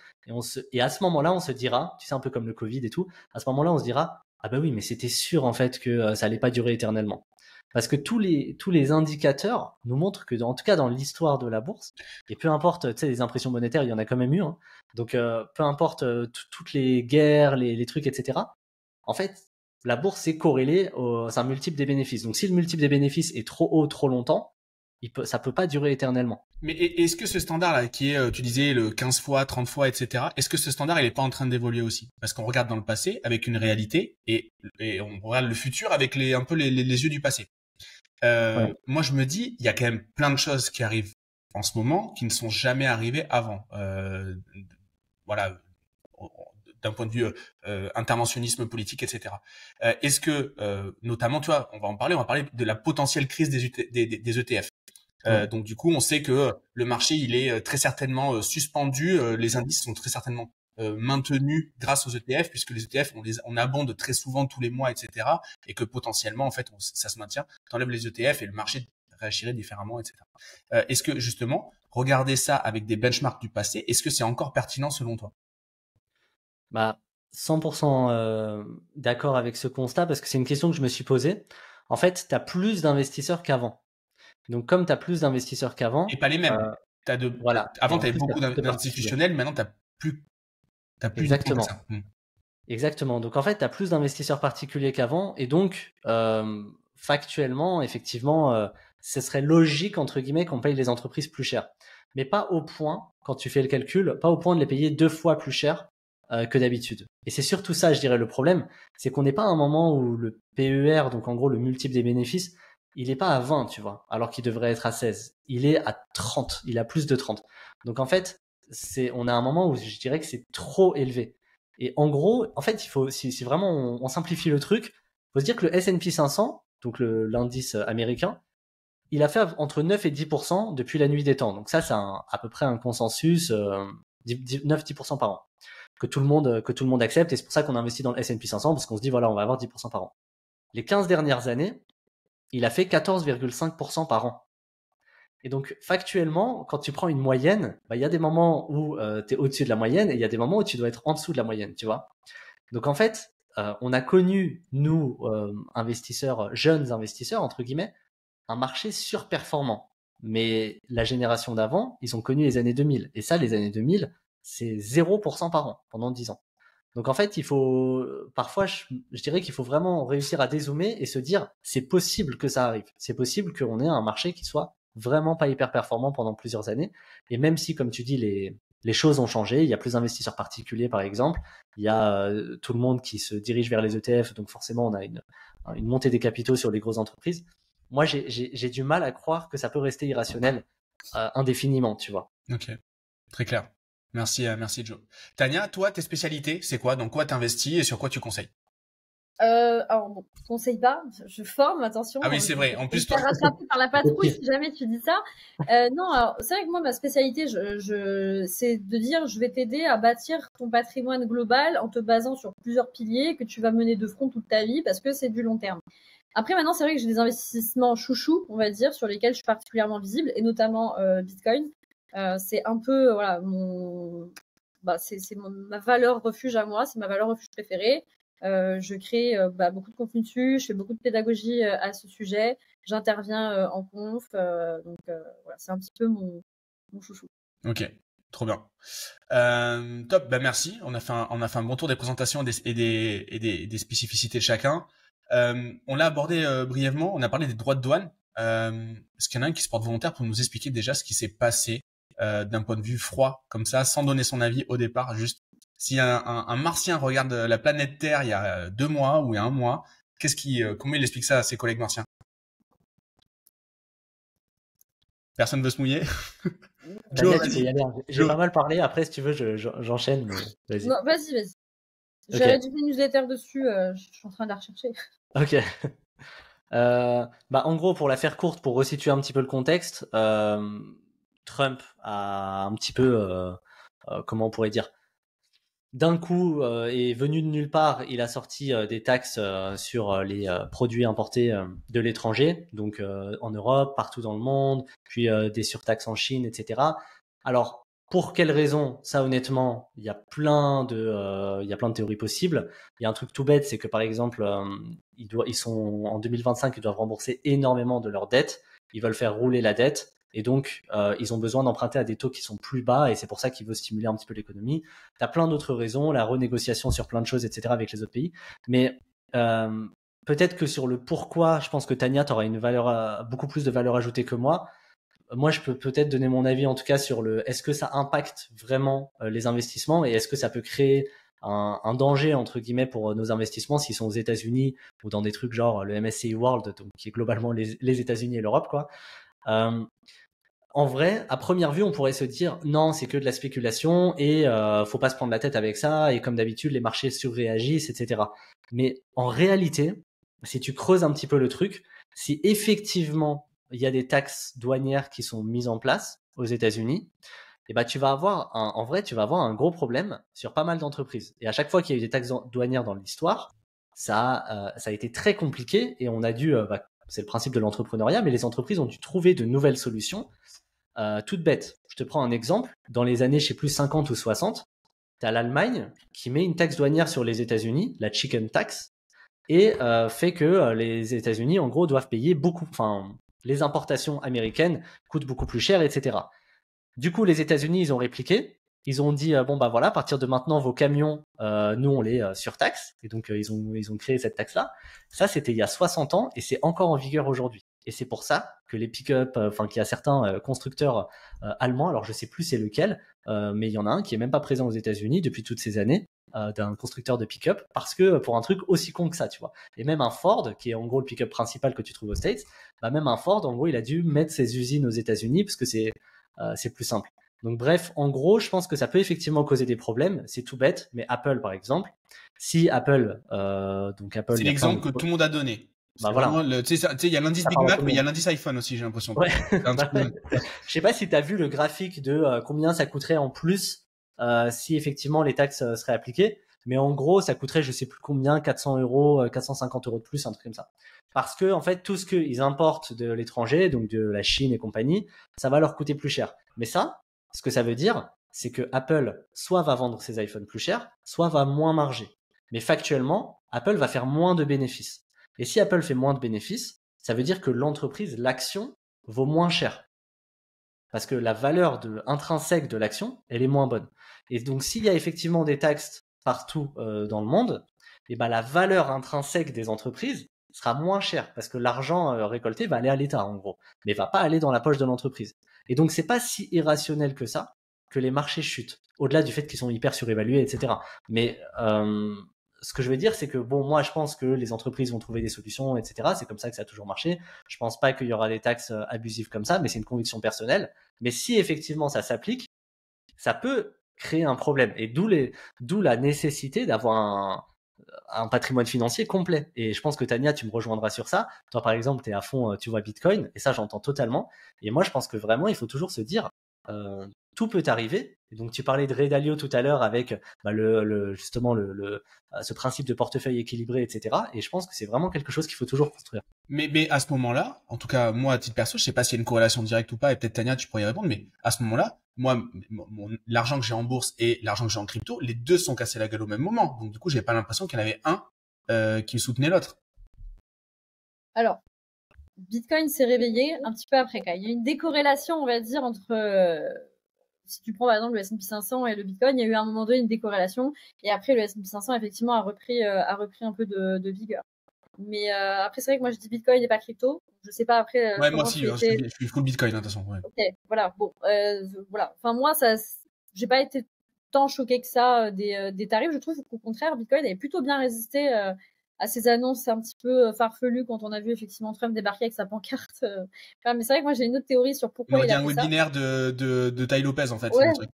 et à ce moment-là on se dira, tu sais, un peu comme le Covid et tout, à ce moment-là on se dira ah bah oui, mais c'était sûr en fait que ça allait pas durer éternellement. Parce que tous les indicateurs nous montrent que, en tout cas dans l'histoire de la bourse, et peu importe, tu sais, les impressions monétaires, il y en a quand même eu, hein. Donc peu importe toutes les guerres, les trucs, etc. En fait, la bourse est corrélée c'est un multiple des bénéfices. Donc si le multiple des bénéfices est trop haut trop longtemps, ça peut pas durer éternellement. Mais est-ce que ce standard-là, qui est, tu disais, le 15 fois, 30 fois, etc., est-ce que ce standard, il est pas en train d'évoluer aussi? Parce qu'on regarde dans le passé avec une réalité et on regarde le futur avec un peu les yeux du passé. Ouais. Moi, je me dis, il y a quand même plein de choses qui arrivent en ce moment qui ne sont jamais arrivées avant. Voilà, d'un point de vue interventionnisme politique, etc. Est-ce que, notamment, tu vois, on va parler de la potentielle crise des ETF. Donc du coup, on sait que le marché, il est très certainement suspendu. Les indices sont très certainement maintenus grâce aux ETF, puisque les ETF, on abonde très souvent tous les mois, etc. Et que potentiellement, en fait, ça se maintient. T'enlèves les ETF et le marché réagirait différemment, etc. Est-ce que justement, regarder ça avec des benchmarks du passé, est-ce que c'est encore pertinent selon toi? Bah, 100% d'accord avec ce constat parce que c'est une question que je me suis posée. En fait, tu as plus d'investisseurs qu'avant. Donc, comme tu as plus d'investisseurs qu'avant, Et pas les mêmes. voilà. Avant, Et en tu avais plus, tu as beaucoup plus de particuliers. d'institutionnels, maintenant, t'as plus de temps que Exactement. ça. Exactement. Donc, en fait, tu as plus d'investisseurs particuliers qu'avant. Et donc, factuellement, effectivement, ce serait logique, entre guillemets, qu'on paye les entreprises plus cher. Mais pas au point, quand tu fais le calcul, pas au point de les payer 2 fois plus cher que d'habitude. Et c'est surtout ça, je dirais, le problème. C'est qu'on n'est pas à un moment où le PER, donc en gros le multiple des bénéfices, il n'est pas à 20, tu vois, alors qu'il devrait être à 16. Il est à 30. Il a plus de 30. Donc, en fait, on a un moment où je dirais que c'est trop élevé. Et en gros, en fait, si vraiment on simplifie le truc, faut se dire que le S&P 500, donc l'indice américain, il a fait entre 9 et 10% depuis la nuit des temps. Donc ça, c'est à peu près un consensus, 9-10% par an, que tout le monde accepte. Et c'est pour ça qu'on investit dans le S&P 500, parce qu'on se dit, voilà, on va avoir 10% par an. Les 15 dernières années, il a fait 14,5% par an. Et donc, factuellement, quand tu prends une moyenne, bah, il y a des moments où tu es au-dessus de la moyenne et il y a des moments où tu dois être en dessous de la moyenne, tu vois. Donc, en fait, on a connu, nous, jeunes investisseurs, entre guillemets, un marché surperformant. Mais la génération d'avant, ils ont connu les années 2000. Et ça, les années 2000, c'est 0% par an pendant 10 ans. Donc en fait, parfois, je dirais qu'il faut vraiment réussir à dézoomer et se dire, c'est possible que ça arrive. C'est possible qu'on ait un marché qui soit vraiment pas hyper performant pendant plusieurs années. Et même si, comme tu dis, les choses ont changé, il y a plus d'investisseurs particuliers, par exemple, il y a tout le monde qui se dirige vers les ETF, donc forcément, on a une montée des capitaux sur les grosses entreprises. Moi, j'ai du mal à croire que ça peut rester irrationnel indéfiniment, tu vois. Ok, très clair. Merci Joe. Tania, toi, tes spécialités, c'est quoi? Dans quoi t'investis et sur quoi tu conseilles? Alors bon, je conseille pas, je forme, attention. Ah oui, c'est vrai. En plus, toi, rattrapé par la patrouille si jamais tu dis ça. Non, alors c'est vrai que moi ma spécialité, c'est de dire, je vais t'aider à bâtir ton patrimoine global en te basant sur plusieurs piliers que tu vas mener de front toute ta vie parce que c'est du long terme. Après maintenant, c'est vrai que j'ai des investissements chouchous, on va dire, sur lesquels je suis particulièrement visible et notamment Bitcoin. C'est un peu voilà c'est ma valeur refuge à moi, c'est ma valeur refuge préférée. Je crée beaucoup de contenu dessus, je fais beaucoup de pédagogie à ce sujet. j'interviens en conf. Donc voilà, c'est un petit peu mon chouchou. Ok, trop bien. Top, bah merci. On a fait un bon tour des présentations et des spécificités de chacun. On l'a abordé brièvement. On a parlé des droits de douane. Est-ce qu'il y en a un qui se porte volontaire pour nous expliquer déjà ce qui s'est passé d'un point de vue froid, comme ça, sans donner son avis au départ, juste si un martien regarde la planète Terre il y a 2 mois ou il y a 1 mois, comment il explique ça à ses collègues martiens? Personne veut se mouiller? Tania, tu peux y aller. J'ai pas mal parlé. Après, si tu veux, j'enchaîne. Mais vas-y. Non, vas-y. Ok. J'ai rédigé une newsletter dessus. Je suis en train de la rechercher. Ok. En gros, pour la faire courte, pour resituer un petit peu le contexte, Trump a un petit peu, comment on pourrait dire, d'un coup est venu de nulle part. Il a sorti des taxes sur les produits importés de l'étranger, donc en Europe, partout dans le monde, puis des surtaxes en Chine, etc. Alors, pour quelles raisons? Ça, honnêtement, il y a plein de théories possibles. Il y a un truc tout bête, c'est que par exemple, ils sont en 2025, ils doivent rembourser énormément de leurs dettes. Ils veulent faire rouler la dette. Et donc, ils ont besoin d'emprunter à des taux qui sont plus bas, et c'est pour ça qu'ils veulent stimuler un petit peu l'économie. Tu as plein d'autres raisons, la renégociation sur plein de choses, etc. avec les autres pays. Mais peut-être que sur le pourquoi, je pense que Tania, tu auras beaucoup plus de valeur ajoutée que moi. Moi, je peux peut-être donner mon avis, en tout cas, sur est-ce que ça impacte vraiment les investissements, et est-ce que ça peut créer un danger, entre guillemets, pour nos investissements s'ils sont aux États-Unis ou dans des trucs genre le MSCI World, donc, qui est globalement les États-Unis et l'Europe, quoi. En vrai, à première vue, on pourrait se dire non, c'est que de la spéculation et faut pas se prendre la tête avec ça. Et comme d'habitude, les marchés surréagissent, etc. Mais en réalité, si tu creuses un petit peu le truc, si effectivement il y a des taxes douanières qui sont mises en place aux États-Unis, et ben tu vas avoir tu vas avoir un gros problème sur pas mal d'entreprises. Et à chaque fois qu'il y a eu des taxes douanières dans l'histoire, ça a été très compliqué et on a dû c'est le principe de l'entrepreneuriat, mais les entreprises ont dû trouver de nouvelles solutions, toutes bêtes. Je te prends un exemple. Dans les années, je sais plus, 50 ou 60, tu as l'Allemagne qui met une taxe douanière sur les États-Unis, la chicken tax, et fait que les États-Unis, en gros, doivent payer les importations américaines coûtent beaucoup plus cher, etc. Du coup, les États-Unis, ils ont répliqué. Ils ont dit bon bah voilà, à partir de maintenant vos camions, nous on les surtaxe, et donc ils ont créé cette taxe là. Ça c'était il y a 60 ans et c'est encore en vigueur aujourd'hui. Et c'est pour ça que les pick-up, qu'il y a certains constructeurs allemands, alors je sais plus c'est lequel, mais il y en a un qui est même pas présent aux États-Unis depuis toutes ces années, d'un constructeur de pick-up, parce que pour un truc aussi con que ça, tu vois. Et même un Ford, qui est en gros le pick-up principal que tu trouves aux States, même un Ford, en gros, il a dû mettre ses usines aux États-Unis parce que c'est plus simple. Donc bref, en gros, je pense que ça peut effectivement causer des problèmes. C'est tout bête, mais Apple, par exemple, si Apple, c'est l'exemple que tout le monde a donné. Voilà. Tu sais, il y a l'indice Big Mac, mais il y a l'indice iPhone aussi, j'ai l'impression. Ouais. Je sais pas si tu as vu le graphique de combien ça coûterait en plus si effectivement les taxes seraient appliquées. Mais en gros, ça coûterait, je sais plus combien, 400 €, 450 € de plus, un truc comme ça. Parce que, en fait, tout ce qu'ils importent de l'étranger, donc de la Chine et compagnie, ça va leur coûter plus cher. Mais ça, ce que ça veut dire, c'est que Apple soit va vendre ses iPhones plus cher, soit va moins marger. Mais factuellement, Apple va faire moins de bénéfices. Et si Apple fait moins de bénéfices, ça veut dire que l'entreprise, l'action, vaut moins cher. Parce que la valeur intrinsèque de l'action, elle est moins bonne. Et donc, s'il y a effectivement des taxes partout dans le monde, et ben la valeur intrinsèque des entreprises sera moins chère parce que l'argent récolté va aller à l'État en gros, mais va pas aller dans la poche de l'entreprise. Et donc c'est pas si irrationnel que ça que les marchés chutent, au-delà du fait qu'ils sont hyper surévalués, etc. Mais ce que je veux dire, c'est que bon, moi je pense que les entreprises vont trouver des solutions, etc. C'est comme ça que ça a toujours marché. Je pense pas qu'il y aura des taxes abusives comme ça, mais c'est une conviction personnelle. Mais si effectivement ça s'applique, ça peut créer un problème. Et d'où la nécessité d'avoir un patrimoine financier complet. Et je pense que Tania, tu me rejoindras sur ça. Toi, par exemple, tu es à fond, tu vois Bitcoin, et ça, j'entends totalement. Et moi, je pense que vraiment, il faut toujours se dire, tout peut arriver. Et donc, tu parlais de Ray Dalio tout à l'heure avec justement ce principe de portefeuille équilibré, etc. Et je pense que c'est vraiment quelque chose qu'il faut toujours construire. Mais à ce moment-là, en tout cas, moi, à titre perso, je sais pas s'il y a une corrélation directe ou pas, et peut-être Tania, tu pourrais y répondre, mais à ce moment-là, moi, l'argent que j'ai en bourse et l'argent que j'ai en crypto, les deux sont cassés la gueule au même moment. Donc, du coup, j'ai pas l'impression qu'il y en avait un qui soutenait l'autre. Alors, Bitcoin s'est réveillé un petit peu après. Il y a une décorrélation, on va dire, entre si tu prends par exemple le S&P 500 et le Bitcoin, il y a eu à un moment donné une décorrélation, et après le S&P 500 effectivement a repris un peu de vigueur. Mais après, c'est vrai que moi je dis Bitcoin et pas crypto. Je sais pas après Ouais, moi comment aussi, tu je étais. suis full Bitcoin, de toute façon. Ouais. Ok, voilà. Bon, voilà. Enfin moi, ça, j'ai pas été tant choquée que ça des tarifs. Je trouve qu'au contraire, Bitcoin avait plutôt bien résisté à ces annonces un petit peu farfelues quand on a vu effectivement Trump débarquer avec sa pancarte. Enfin, mais c'est vrai que moi j'ai une autre théorie sur On pourquoi aurait il dit a un fait ça. webinaire de Tai Lopez, en fait, Ouais. le truc.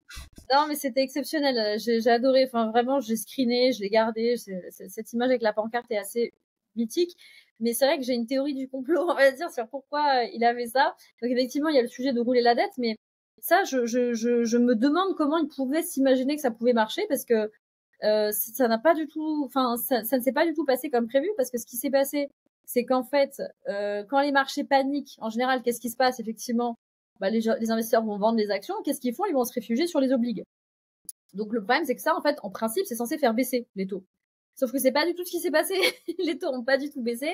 Non, mais c'était exceptionnel. J'ai adoré. Enfin, vraiment, j'ai screené, je l'ai gardé. Cette image avec la pancarte est assez mythique. Mais c'est vrai que j'ai une théorie du complot, on va dire, sur pourquoi il avait ça. Donc, effectivement, il y a le sujet de rouler la dette, mais ça, je me demande comment il pouvait s'imaginer que ça pouvait marcher, parce que ça n'a pas du tout, enfin, ça ne s'est pas du tout passé comme prévu, parce que ce qui s'est passé, c'est qu'en fait, quand les marchés paniquent, en général, qu'est-ce qui se passe effectivement? Bah, les investisseurs vont vendre des actions. Qu'est-ce qu'ils font? Ils vont se réfugier sur les obligues. Donc le problème, c'est que ça, en fait, en principe, c'est censé faire baisser les taux. Sauf que c'est pas du tout ce qui s'est passé. Les taux ont pas du tout baissé.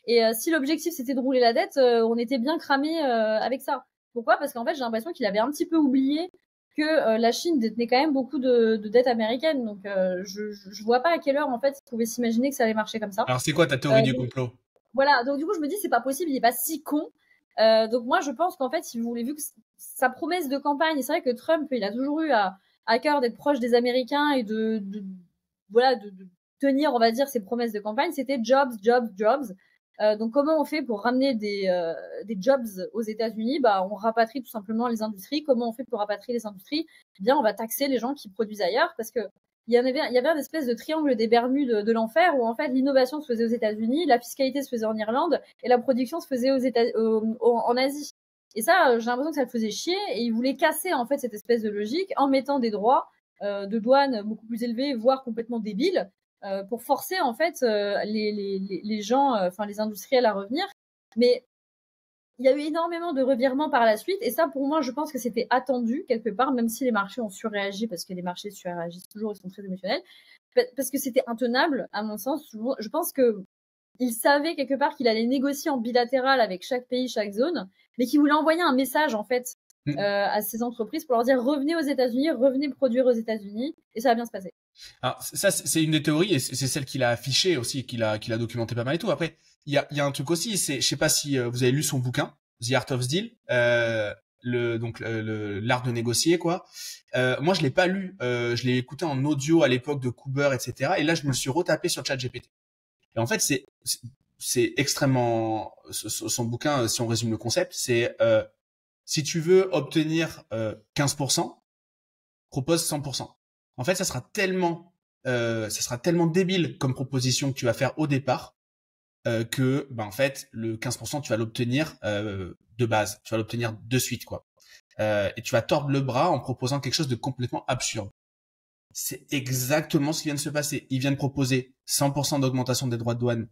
Et si l'objectif c'était de rouler la dette, on était bien cramé avec ça. Pourquoi? Parce qu'en fait, j'ai l'impression qu'il avait un petit peu oublié que la Chine détenait quand même beaucoup de dettes américaines. Donc je vois pas à quelle heure en fait il pouvait s'imaginer que ça allait marcher comme ça. Alors, c'est quoi ta théorie du complot? Voilà. Donc du coup, je me dis c'est pas possible, il est pas si con. Donc moi, je pense qu'en fait, si vous voulez, vu que sa promesse de campagne, et c'est vrai que Trump, il a toujours eu à cœur d'être proche des Américains et voilà, de tenir, on va dire, ses promesses de campagne, c'était jobs, jobs, jobs. Donc comment on fait pour ramener des jobs aux États-Unis? Bah, on rapatrie tout simplement les industries. Comment on fait pour rapatrier les industries? Eh bien, on va taxer les gens qui produisent ailleurs, parce que il y avait une espèce de triangle des Bermudes de l'enfer, où en fait l'innovation se faisait aux États-Unis, la fiscalité se faisait en Irlande et la production se faisait en Asie. Et ça, j'ai l'impression que ça le faisait chier, et il voulait casser en fait cette espèce de logique en mettant des droits de douane beaucoup plus élevés, voire complètement débiles, pour forcer en fait les gens, enfin les industriels à revenir. Mais il y a eu énormément de revirements par la suite, et ça, pour moi, je pense que c'était attendu quelque part, même si les marchés ont surréagi, parce que les marchés surréagissent toujours, ils sont très émotionnels, parce que c'était intenable, à mon sens. Je pense que il savait quelque part qu'il allait négocier en bilatéral avec chaque pays, chaque zone, mais qu'il voulait envoyer un message en fait à ces entreprises pour leur dire revenez aux États-Unis, revenez produire aux États-Unis, et ça va bien se passer. Alors, ça, c'est une des théories, et c'est celle qu'il a affichée aussi, qu'il a documenté pas mal et tout. Après, il y a un truc aussi, je sais pas si vous avez lu son bouquin, The Art of Deal, l'art de négocier, quoi. Moi, je l'ai pas lu, je l'ai écouté en audio à l'époque de Cooper, etc. Et là, je me le suis retapé sur ChatGPT. Et en fait, c'est extrêmement, son bouquin, si on résume le concept, c'est si tu veux obtenir 15%, propose 100%. En fait, ça sera tellement débile comme proposition que tu vas faire au départ que, en fait, le 15%, tu vas l'obtenir de base, tu vas l'obtenir de suite, quoi. Et tu vas tordre le bras en proposant quelque chose de complètement absurde. C'est exactement ce qui vient de se passer. Il vient de proposer 100% d'augmentation des droits de douane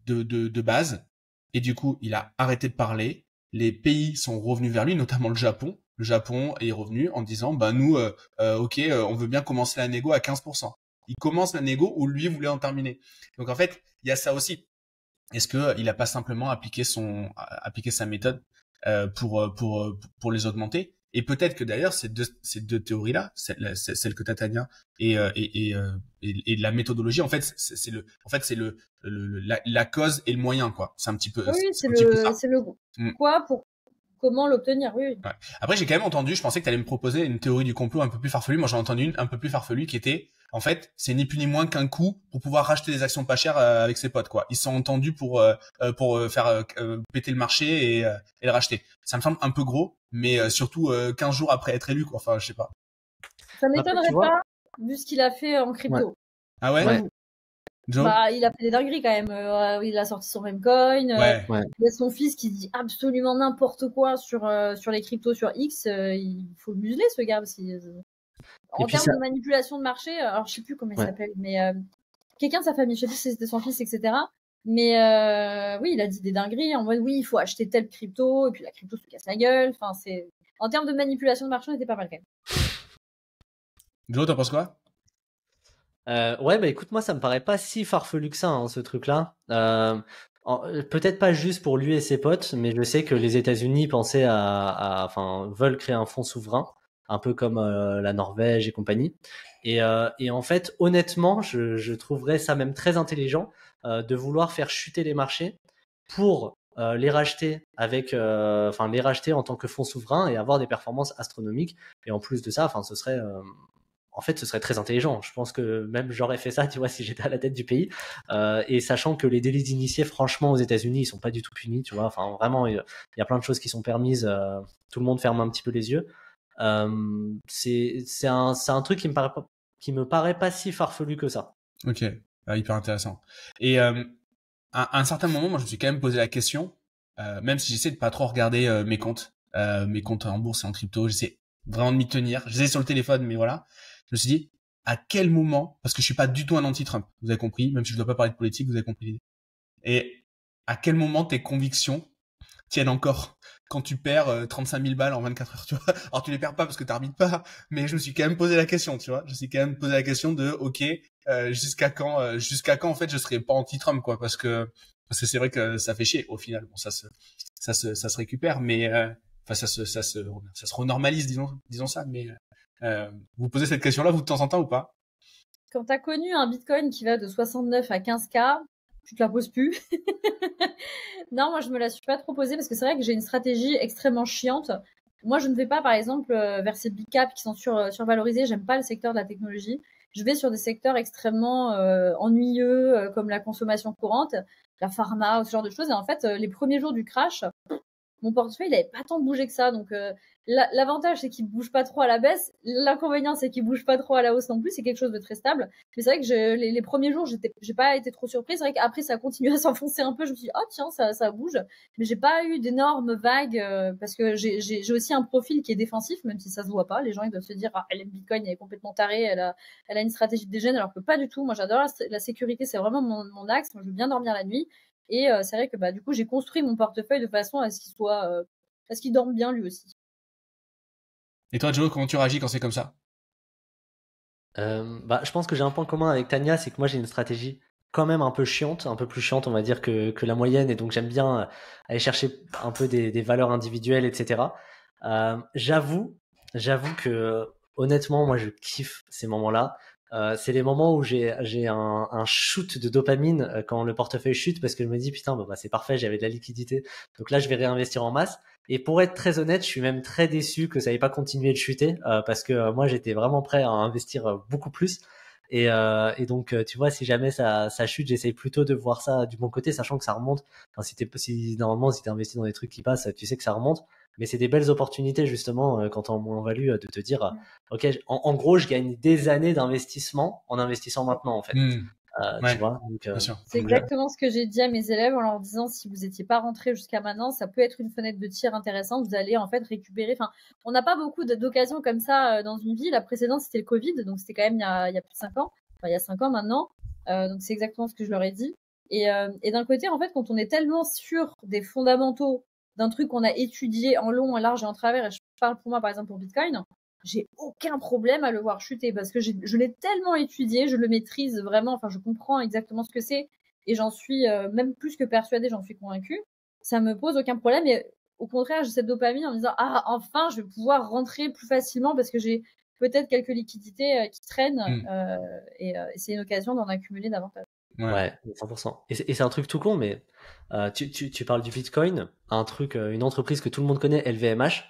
de base, et du coup, il a arrêté de parler. Les pays sont revenus vers lui, notamment le Japon. Le Japon est revenu en disant, nous, ok, on veut bien commencer la négo à 15%. Il commence la négo où lui voulait en terminer. Donc en fait, il y a ça aussi. Est-ce que il a pas simplement appliqué sa méthode pour les augmenter? Et peut-être que d'ailleurs ces deux théories-là, celle que Tatania et la méthodologie, en fait, c'est la cause et le moyen, quoi. C'est un petit peu, Oui, c'est un petit peu ça. c'est le quoi pour comment l'obtenir, oui. Ouais. Après, j'ai quand même entendu, je pensais que tu allais me proposer une théorie du complot un peu plus farfelue. Moi, j'en ai entendu une un peu plus farfelue qui était, en fait, c'est ni plus ni moins qu'un coup pour pouvoir racheter des actions pas chères avec ses potes, quoi. Ils se sont entendus pour faire péter le marché et le racheter. Ça me semble un peu gros, mais surtout 15 jours après être élu, quoi. Enfin, je sais pas. Ça m'étonnerait pas, vu ce qu'il a fait en crypto. Ouais. Ah ouais, Ouais. Joe? Bah, il a fait des dingueries quand même. Il a sorti son Memcoin. Ouais. Il y a son fils qui dit absolument n'importe quoi sur les cryptos sur X. Il faut le museler, ce gars. En termes de manipulation de marché, alors je sais plus comment il s'appelle, mais quelqu'un de sa famille, je sais plus si c'était son fils, etc. Mais oui, il a dit des dingueries en mode oui, il faut acheter telle crypto, et puis la crypto se casse la gueule. Enfin, en termes de manipulation de marché, on était pas mal quand même. Joe, t'en penses quoi? Ouais, bah écoute, moi ça me paraît pas si farfelu que ça, hein, ce truc-là. Peut-être pas juste pour lui et ses potes, mais je sais que les États-Unis pensaient enfin, veulent créer un fonds souverain, un peu comme la Norvège et compagnie. Et en fait, honnêtement, je trouverais ça même très intelligent de vouloir faire chuter les marchés pour les racheter enfin les racheter en tant que fonds souverain et avoir des performances astronomiques. Et en plus de ça, enfin, ce serait très intelligent. Je pense que même j'aurais fait ça, tu vois, si j'étais à la tête du pays. Et sachant que les délits d'initiés, franchement, aux États-Unis, ils sont pas du tout punis, tu vois. Enfin, vraiment, il y a plein de choses qui sont permises. Tout le monde ferme un petit peu les yeux. C'est un truc qui me paraît pas si farfelu que ça. Ok, hyper intéressant. Et à un certain moment, moi, je me suis quand même posé la question, même si j'essaie de pas trop regarder mes comptes en bourse et en crypto, j'essaie vraiment de m'y tenir. J'essaie sur le téléphone, mais voilà. Je me suis dit, à quel moment, parce que je suis pas du tout un anti-Trump, vous avez compris, même si je dois pas parler de politique, vous avez compris l'idée. Et à quel moment tes convictions tiennent encore quand tu perds 35 000 balles en 24 heures, tu vois. Alors tu les perds pas parce que t'arbitres pas, mais je me suis quand même posé la question, tu vois. Je me suis quand même posé la question de, ok, jusqu'à quand en fait je serai pas anti-Trump, quoi, parce que c'est vrai que ça fait chier au final. Bon, ça se récupère, mais enfin ça se renormalise, disons ça. Mais vous posez cette question-là vous de temps en temps ou pas? Quand t'as connu un Bitcoin qui va de 69 à 15K, tu te la poses plus. Non, moi je me la suis pas trop posée parce que c'est vrai que j'ai une stratégie extrêmement chiante. Moi, je ne vais pas, par exemple, vers ces big caps qui sont survalorisés. J'aime pas le secteur de la technologie. Je vais sur des secteurs extrêmement ennuyeux, comme la consommation courante, la pharma, ou ce genre de choses. Et en fait, les premiers jours du crash, mon portefeuille, il avait pas tant bougé que ça. Donc, l'avantage, c'est qu'il bouge pas trop à la baisse. L'inconvénient, c'est qu'il bouge pas trop à la hausse non plus. C'est quelque chose de très stable. Mais c'est vrai que les premiers jours, j'ai pas été trop surprise. C'est vrai qu'après, ça a continué à s'enfoncer un peu. Je me suis dit, oh tiens, ça bouge. Mais j'ai pas eu d'énormes vagues parce que j'ai aussi un profil qui est défensif, même si ça se voit pas. Les gens, ils doivent se dire, ah, elle aime Bitcoin, elle est complètement tarée, elle a une stratégie de dégène, alors que pas du tout. Moi, j'adore la sécurité. C'est vraiment mon axe. Moi, je veux bien dormir la nuit. Et c'est vrai que bah du coup j'ai construit mon portefeuille de façon à ce qu'il dorme bien lui aussi. Et toi, Joe, comment tu réagis quand c'est comme ça? Je pense que j'ai un point commun avec Tania, c'est que moi j'ai une stratégie quand même un peu chiante, un peu plus chiante on va dire que la moyenne, et donc j'aime bien aller chercher un peu des valeurs individuelles, etc. J'avoue que honnêtement moi je kiffe ces moments-là. C'est les moments où j'ai un shoot de dopamine quand le portefeuille chute, parce que je me dis putain bah c'est parfait, j'avais de la liquidité, donc là je vais réinvestir en masse. Et pour être très honnête, je suis même très déçu que ça n'ait pas continué de chuter, parce que moi j'étais vraiment prêt à investir beaucoup plus. Et donc tu vois, si jamais ça chute, j'essaye plutôt de voir ça du bon côté, sachant que ça remonte. Enfin, normalement si t'es investi dans des trucs qui passent, tu sais que ça remonte. Mais c'est des belles opportunités justement quand t'es en moins-value de te dire ok, en gros je gagne des années d'investissement en investissant maintenant en fait. Tu Ouais, vois, donc, bien sûr. C'est exactement ce que j'ai dit à mes élèves en leur disant si vous n'étiez pas rentré jusqu'à maintenant, ça peut être une fenêtre de tir intéressante. Vous allez en fait récupérer. Enfin, on n'a pas beaucoup d'occasions comme ça dans une vie. La précédente c'était le Covid, donc c'était quand même il y a plus de 5 ans. Enfin, il y a 5 ans maintenant. Donc c'est exactement ce que je leur ai dit. Et d'un côté, en fait, quand on est tellement sûr des fondamentaux d'un truc qu'on a étudié en long, en large et en travers, et je parle pour moi par exemple pour Bitcoin, j'ai aucun problème à le voir chuter parce que je l'ai tellement étudié, je le maîtrise vraiment, enfin je comprends exactement ce que c'est et j'en suis même plus que persuadée, j'en suis convaincue. Ça me pose aucun problème et au contraire, j'ai cette dopamine en me disant ah enfin je vais pouvoir rentrer plus facilement parce que j'ai peut-être quelques liquidités qui traînent et c'est une occasion d'en accumuler davantage. Ouais, 100%. Et c'est un truc tout con, mais tu parles du Bitcoin, une entreprise que tout le monde connaît, LVMH.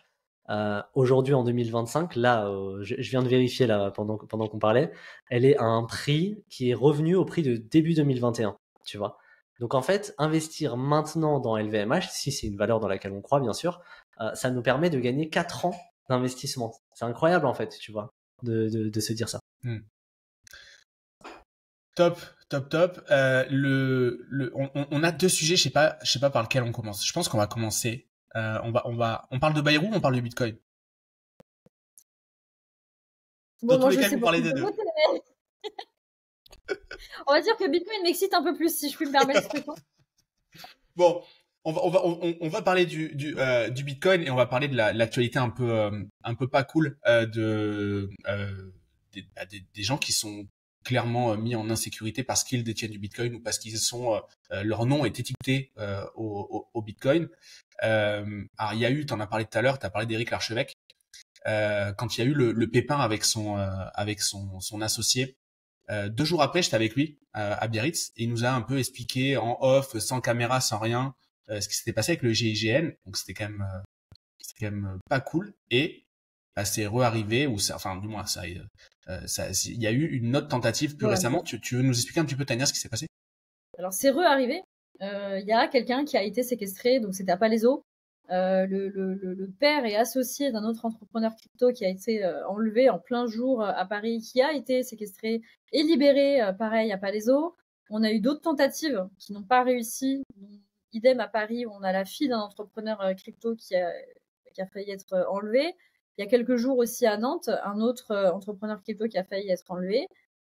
Aujourd'hui en 2025, là, je viens de vérifier là pendant qu'on parlait, elle est à un prix qui est revenu au prix de début 2021, tu vois. Donc en fait, investir maintenant dans LVMH, si c'est une valeur dans laquelle on croit bien sûr, ça nous permet de gagner 4 ans d'investissement. C'est incroyable en fait, tu vois, de se dire ça. Top, top, top. On a deux sujets, je sais pas par lequel on commence. Je pense qu'on va commencer. On parle de Bayrou ou on parle de Bitcoin? Bon, Dans tous les cas, vous parlez des deux. On va dire que Bitcoin m'excite un peu plus, si je puis me permettre l'expression. Bon, on va parler du Bitcoin et on va parler de l'actualité un peu pas cool des gens qui sont clairement mis en insécurité parce qu'ils détiennent du Bitcoin ou parce qu'ils sont leur nom est étiqueté au Bitcoin. Alors il y a eu, t'en as parlé tout à l'heure, t'as parlé d'Éric Larchevêque. Quand il y a eu le pépin avec son associé, 2 jours après, j'étais avec lui à Biarritz et il nous a un peu expliqué en off, sans caméra, sans rien, ce qui s'était passé avec le GIGN. Donc c'était quand même pas cool. Et bah, c'est re-arrivé ou ça, enfin du moins ça, il y a eu une autre tentative plus récemment. Tu veux nous expliquer un petit peu, Tania, ce qui s'est passé? Alors c'est re-arrivé. Il y a quelqu'un qui a été séquestré, donc c'était à Palaiseau. Le père et associé d'un autre entrepreneur crypto qui a été enlevé en plein jour à Paris, qui a été séquestré et libéré, pareil, à Palaiseau. On a eu d'autres tentatives qui n'ont pas réussi. Idem à Paris, où on a la fille d'un entrepreneur crypto qui a failli être enlevé. Il y a quelques jours aussi à Nantes, un autre entrepreneur crypto qui a failli être enlevé.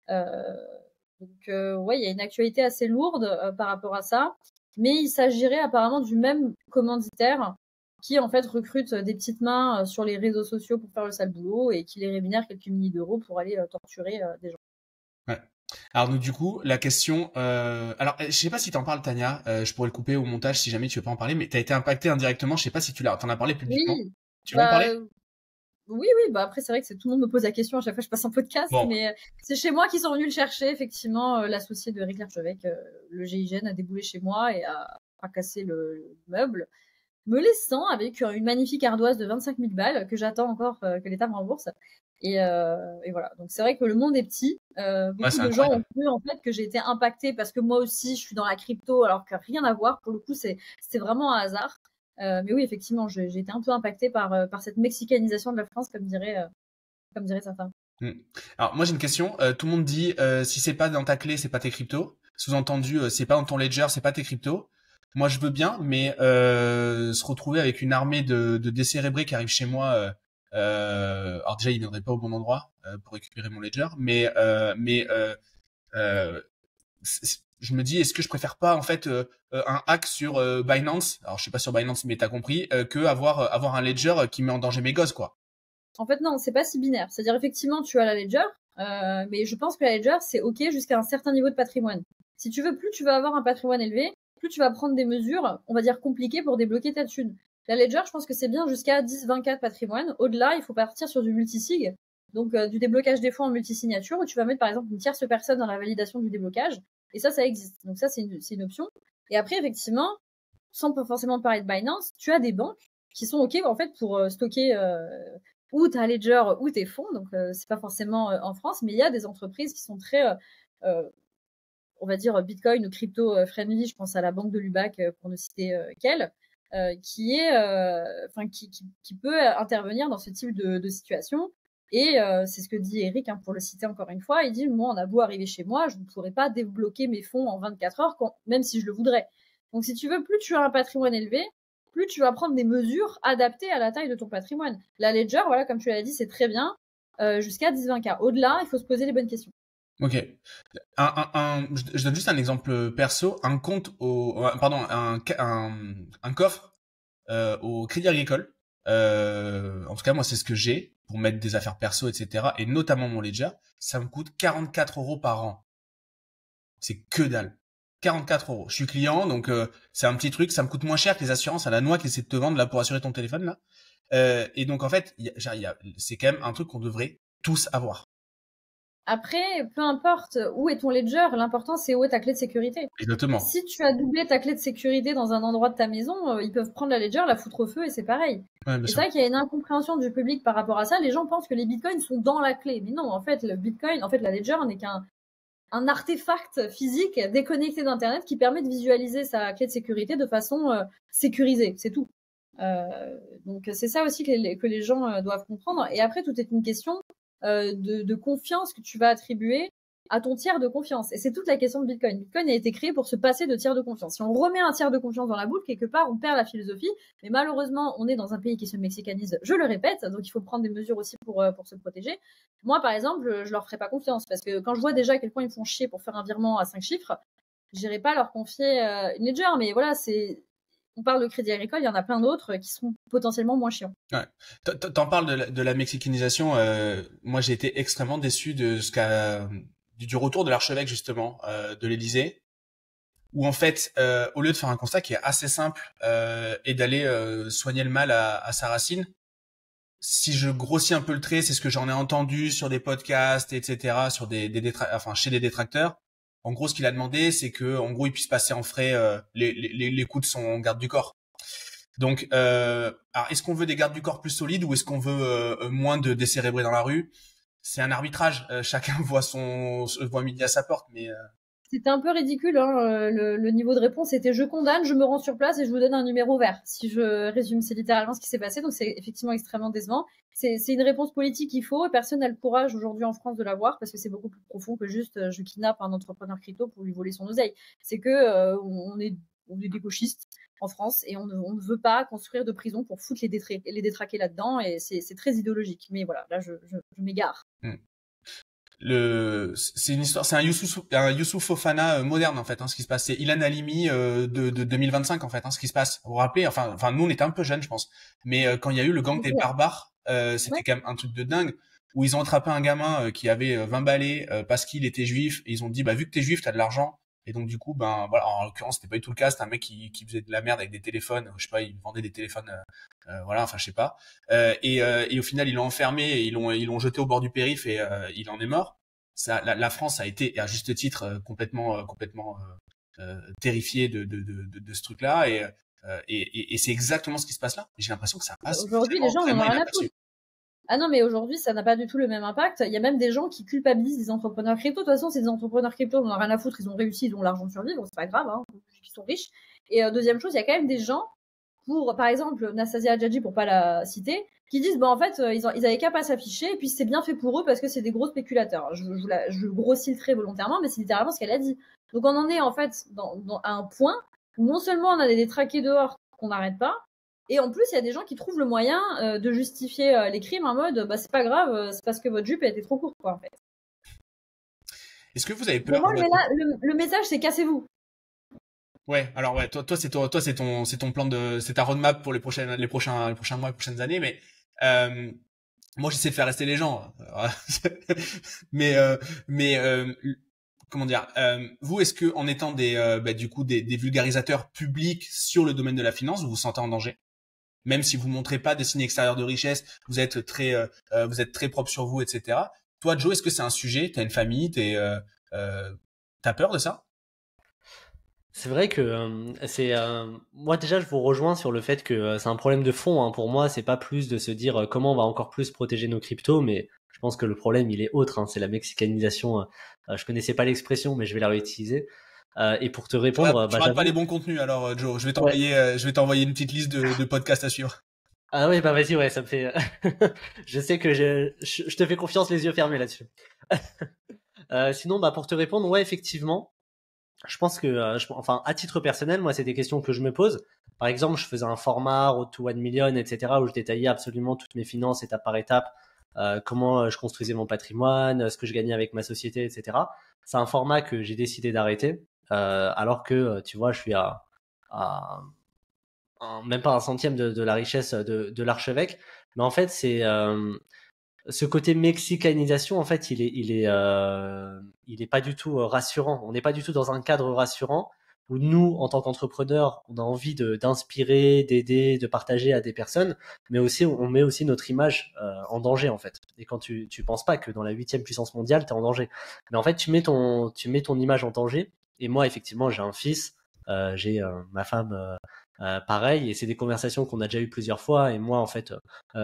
Ouais, il y a une actualité assez lourde par rapport à ça. Mais il s'agirait apparemment du même commanditaire qui en fait recrute des petites mains sur les réseaux sociaux pour faire le sale boulot et qui les rémunère quelques milliers d'euros pour aller torturer des gens. Ouais. Alors donc, du coup, la question, alors je sais pas si t'en parles, Tania, je pourrais le couper au montage si jamais tu veux pas en parler, mais t'as été impacté indirectement, je sais pas si t'en as parlé publiquement. Oui, Tu veux en parler? Oui, bah après c'est vrai que tout le monde me pose la question à chaque fois que je passe un podcast, Bon. mais c'est chez moi qu'ils sont venus le chercher, effectivement, l'associé de Eric Larchevêque, le GIGN a déboulé chez moi et a cassé le meuble, me laissant avec une magnifique ardoise de 25 000 balles que j'attends encore que l'État me rembourse. Et voilà. Donc c'est vrai que le monde est petit. Beaucoup de gens ont cru en fait que j'ai été impactée parce que moi aussi je suis dans la crypto alors que rien à voir. Pour le coup, c'était vraiment un hasard. Mais oui, effectivement, j'ai été un peu impactée par cette mexicanisation de la France, comme dirait certains. Alors moi j'ai une question. Tout le monde dit si c'est pas dans ta clé, c'est pas tes cryptos. Sous-entendu, c'est pas dans ton ledger, c'est pas tes cryptos. Moi je veux bien, mais se retrouver avec une armée de décérébrés qui arrivent chez moi. Alors déjà ils viendraient pas au bon endroit pour récupérer mon ledger, mais je me dis, est-ce que je préfère pas en fait un hack sur Binance, alors je suis pas sur Binance mais t'as compris, que avoir un ledger qui met en danger mes gosses quoi. En fait non, c'est pas si binaire. C'est-à-dire effectivement tu as la ledger, mais je pense que la ledger c'est ok jusqu'à un certain niveau de patrimoine. Si tu veux, plus tu vas avoir un patrimoine élevé, plus tu vas prendre des mesures, on va dire compliquées pour débloquer ta thune. La ledger, je pense que c'est bien jusqu'à 10-24 patrimoine. Au-delà, il faut partir sur du multisig, donc du déblocage des fonds en multisignature, où tu vas mettre par exemple une tierce personne dans la validation du déblocage. Et ça existe. Donc ça, c'est une option. Et après, effectivement, sans forcément parler de Binance, tu as des banques qui sont OK en fait pour stocker ou ta ledger ou tes fonds. Donc c'est pas forcément en France, mais il y a des entreprises qui sont très on va dire Bitcoin ou crypto friendly. Je pense à la banque de Lubac pour ne citer qu'elle, qui peut intervenir dans ce type de situation. Et c'est ce que dit Eric, pour le citer encore une fois, il dit, moi, on a beau arriver chez moi, je ne pourrais pas débloquer mes fonds en 24 heures, même si je le voudrais. Donc si tu veux, plus tu as un patrimoine élevé, plus tu vas prendre des mesures adaptées à la taille de ton patrimoine. La Ledger, voilà, comme tu l'as dit, c'est très bien, jusqu'à 10-20K. Au-delà, il faut se poser les bonnes questions. Ok. Je donne juste un exemple perso, un compte un coffre au Crédit Agricole. En tout cas, moi, c'est ce que j'ai pour mettre des affaires perso, etc. Et notamment mon ledger. Ça me coûte 44 € par an. C'est que dalle. 44 €. Je suis client, donc c'est un petit truc. Ça me coûte moins cher que les assurances à la noix qui essaient de te vendre là pour assurer ton téléphone là. Et donc en fait, c'est quand même un truc qu'on devrait tous avoir. Après, peu importe où est ton ledger, l'important c'est où est ta clé de sécurité. Exactement. Si tu as doublé ta clé de sécurité dans un endroit de ta maison, ils peuvent prendre la ledger, la foutre au feu et c'est pareil. Ouais, et c'est vrai qu'il y a une incompréhension du public par rapport à ça. Les gens pensent que les bitcoins sont dans la clé. Mais non, en fait, la ledger n'est qu'un artefact physique déconnecté d'internet qui permet de visualiser sa clé de sécurité de façon sécurisée. C'est tout. Donc c'est ça aussi que les gens doivent comprendre. Et après, tout est une question de confiance que tu vas attribuer à ton tiers de confiance. Et c'est toute la question de Bitcoin. Bitcoin a été créé pour se passer de tiers de confiance. Si on remet un tiers de confiance dans la boucle, quelque part, on perd la philosophie. Mais malheureusement, on est dans un pays qui se mexicanise, je le répète, donc il faut prendre des mesures aussi pour se protéger. Moi, par exemple, je leur ferai pas confiance parce que quand je vois déjà à quel point ils me font chier pour faire un virement à 5 chiffres, j'irai pas leur confier une ledger. Mais voilà, on parle de Crédit Agricole, il y en a plein d'autres qui sont potentiellement moins chiants. Ouais. T'en parles de la mexicanisation. Moi, j'ai été extrêmement déçu de ce qu'a du retour de l'archevêque justement de l'Élysée, où en fait, au lieu de faire un constat qui est assez simple et d'aller soigner le mal à sa racine, si je grossis un peu le trait, c'est ce que j'en ai entendu sur des podcasts, etc., sur chez des détracteurs. En gros, ce qu'il a demandé, c'est que, en gros, il puisse passer en frais les coûts de son garde du corps. Donc, alors, est-ce qu'on veut des gardes du corps plus solides ou est-ce qu'on veut moins de décérébrés dans la rue? C'est un arbitrage. Chacun voit midi à sa porte, mais C'était un peu ridicule, hein, le niveau de réponse. C'était je condamne, je me rends sur place et je vous donne un numéro vert. Si je résume, c'est littéralement ce qui s'est passé. Donc c'est effectivement extrêmement décevant. C'est une réponse politique qu'il faut et personne n'a le courage aujourd'hui en France de l'avoir parce que c'est beaucoup plus profond que juste je kidnappe un entrepreneur crypto pour lui voler son oseille. C'est que on est des gauchistes en France et on ne veut pas construire de prison pour foutre les détraqués là-dedans et c'est très idéologique. Mais voilà, là je m'égare. C'est une histoire, c'est un Youssouf Fofana moderne en fait, ce qui se passe. C'est Ilan Halimi de 2025 en fait, ce qui se passe. Vous vous rappelez, enfin nous on était un peu jeunes je pense, mais quand il y a eu le gang des barbares, c'était quand même un truc de dingue où ils ont attrapé un gamin qui avait 20 balais parce qu'il était juif et ils ont dit vu que t'es juif t'as de l'argent. Et donc du coup voilà, en l'occurrence c'était pas du tout le cas, c'était un mec qui faisait de la merde avec des téléphones, je sais pas, il vendait des téléphones voilà, enfin je sais pas. Et au final ils l'ont enfermé et ils l'ont jeté au bord du périph et il en est mort. Ça, la France a été, et à juste titre, complètement terrifiée de ce truc-là et c'est exactement ce qui se passe là. J'ai l'impression que ça passe. Aujourd'hui les gens en ont rien à foutre. Ah non, mais aujourd'hui, ça n'a pas du tout le même impact. Il y a même des gens qui culpabilisent des entrepreneurs crypto. De toute façon, c'est des entrepreneurs crypto, on n'en a rien à foutre, ils ont réussi, ils ont l'argent de survivre, c'est pas grave, ils sont riches. Et deuxième chose, il y a quand même des gens, par exemple, Nastasia Adjadji, pour pas la citer, qui disent, en fait, ils avaient qu'à pas s'afficher, et puis c'est bien fait pour eux parce que c'est des gros spéculateurs. Je grossis le trait volontairement, mais c'est littéralement ce qu'elle a dit. Donc on en est, en fait, à un point où non seulement on a des détraqués dehors qu'on n'arrête pas, et en plus, il y a des gens qui trouvent le moyen de justifier les crimes en mode c'est pas grave, c'est parce que votre jupe a été trop courte, quoi, en fait. Est-ce que vous avez peur? Pour moi, le message, c'est cassez-vous. Ouais, alors ouais, toi c'est ton plan c'est ta roadmap pour les prochains mois, les prochaines années, mais moi j'essaie de faire rester les gens. mais comment dire, vous, est-ce que en étant des vulgarisateurs publics sur le domaine de la finance, vous vous sentez en danger? Même si vous montrez pas des signes extérieurs de richesse, vous êtes très propre sur vous, etc. Toi, Joe, est-ce que c'est un sujet? T'as une famille, t'as peur de ça? C'est vrai que moi déjà je vous rejoins sur le fait que c'est un problème de fond. Pour moi, c'est pas plus de se dire comment on va encore plus protéger nos cryptos, mais je pense que le problème il est autre. C'est la mexicanisation. Je connaissais pas l'expression, mais je vais la réutiliser. Et pour te répondre, tu rates pas les bons contenus. Alors Joe, je vais t'envoyer une petite liste de podcasts à suivre. Ah oui, vas-y, ouais, ça me fait. Je sais que je te fais confiance les yeux fermés là-dessus. Sinon, pour te répondre, ouais, effectivement. Je pense que, à titre personnel, moi, c'est des questions que je me pose. Par exemple, je faisais un format Road to 1 Million, etc., où je détaillais absolument toutes mes finances étape par étape, comment je construisais mon patrimoine, ce que je gagnais avec ma société, etc. C'est un format que j'ai décidé d'arrêter, alors que, tu vois, je suis même pas un centième de la richesse de l'archevêque. Mais en fait, c'est ce côté mexicanisation, en fait, il est pas du tout rassurant. On n'est pas du tout dans un cadre rassurant où nous, en tant qu'entrepreneurs, on a envie d'inspirer, d'aider, de partager à des personnes, mais aussi on met aussi notre image en danger, en fait. Et quand tu penses pas que dans la 8e puissance mondiale, tu es en danger, mais en fait, tu mets ton image en danger. Et moi, effectivement, j'ai un fils, j'ai ma femme. Pareil, et c'est des conversations qu'on a déjà eues plusieurs fois, et moi en fait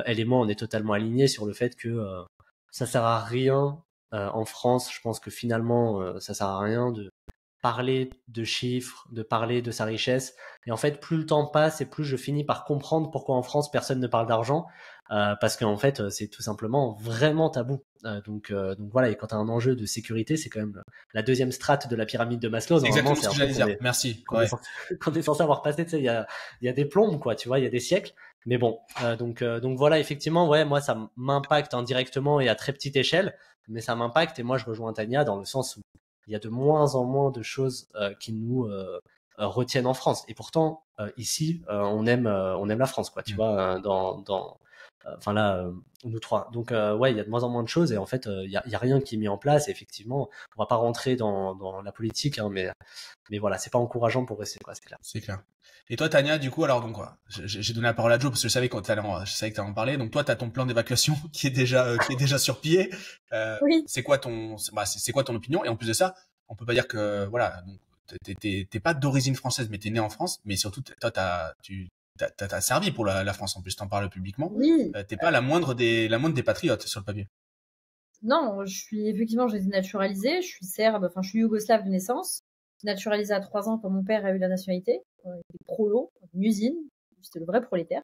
elle et moi on est totalement alignés sur le fait que ça sert à rien en France. Je pense que finalement ça sert à rien de parler de chiffres, de parler de sa richesse, et en fait plus le temps passe et plus je finis par comprendre pourquoi en France personne ne parle d'argent, parce qu'en fait c'est tout simplement vraiment tabou. Donc voilà, et quand tu as un enjeu de sécurité, c'est quand même la deuxième strate de la pyramide de Maslow. Exactement ce que j'allais dire. Merci. Quand on est censé avoir passé, tu sais, il y a des plombes, quoi, tu vois, il y a des siècles. Mais bon, donc voilà, effectivement, ouais, moi ça m'impacte indirectement et à très petite échelle, mais ça m'impacte, et moi je rejoins Tania dans le sens où il y a de moins en moins de choses qui nous retiennent en France. Et pourtant, ici, on aime la France, quoi. Tu vois, Enfin là, nous trois. Donc ouais, il y a de moins en moins de choses et en fait, il y a rien qui est mis en place. Et effectivement, on va pas rentrer dans la politique, hein, mais voilà, c'est pas encourageant pour rester, quoi, c'est clair. C'est clair. Et toi, Tania, du coup, alors donc quoi, j'ai donné la parole à Joe parce que je savais je savais que t'allais en parler. Donc toi, t'as ton plan d'évacuation qui est déjà sur pied. Oui. C'est quoi c'est quoi ton opinion? Et en plus de ça, on peut pas dire que voilà, donc t'es pas d'origine française, mais t'es né en France. Mais surtout, toi, t'as servi pour la France en plus. T'en parles publiquement. Oui. T'es pas la moindre des patriotes sur le papier. Non, effectivement, j'ai été naturalisée. Je suis serbe, enfin, je suis yougoslave de naissance. Naturalisée à 3 ans quand mon père a eu la nationalité. Il était prolo, une usine. C'était le vrai prolétaire.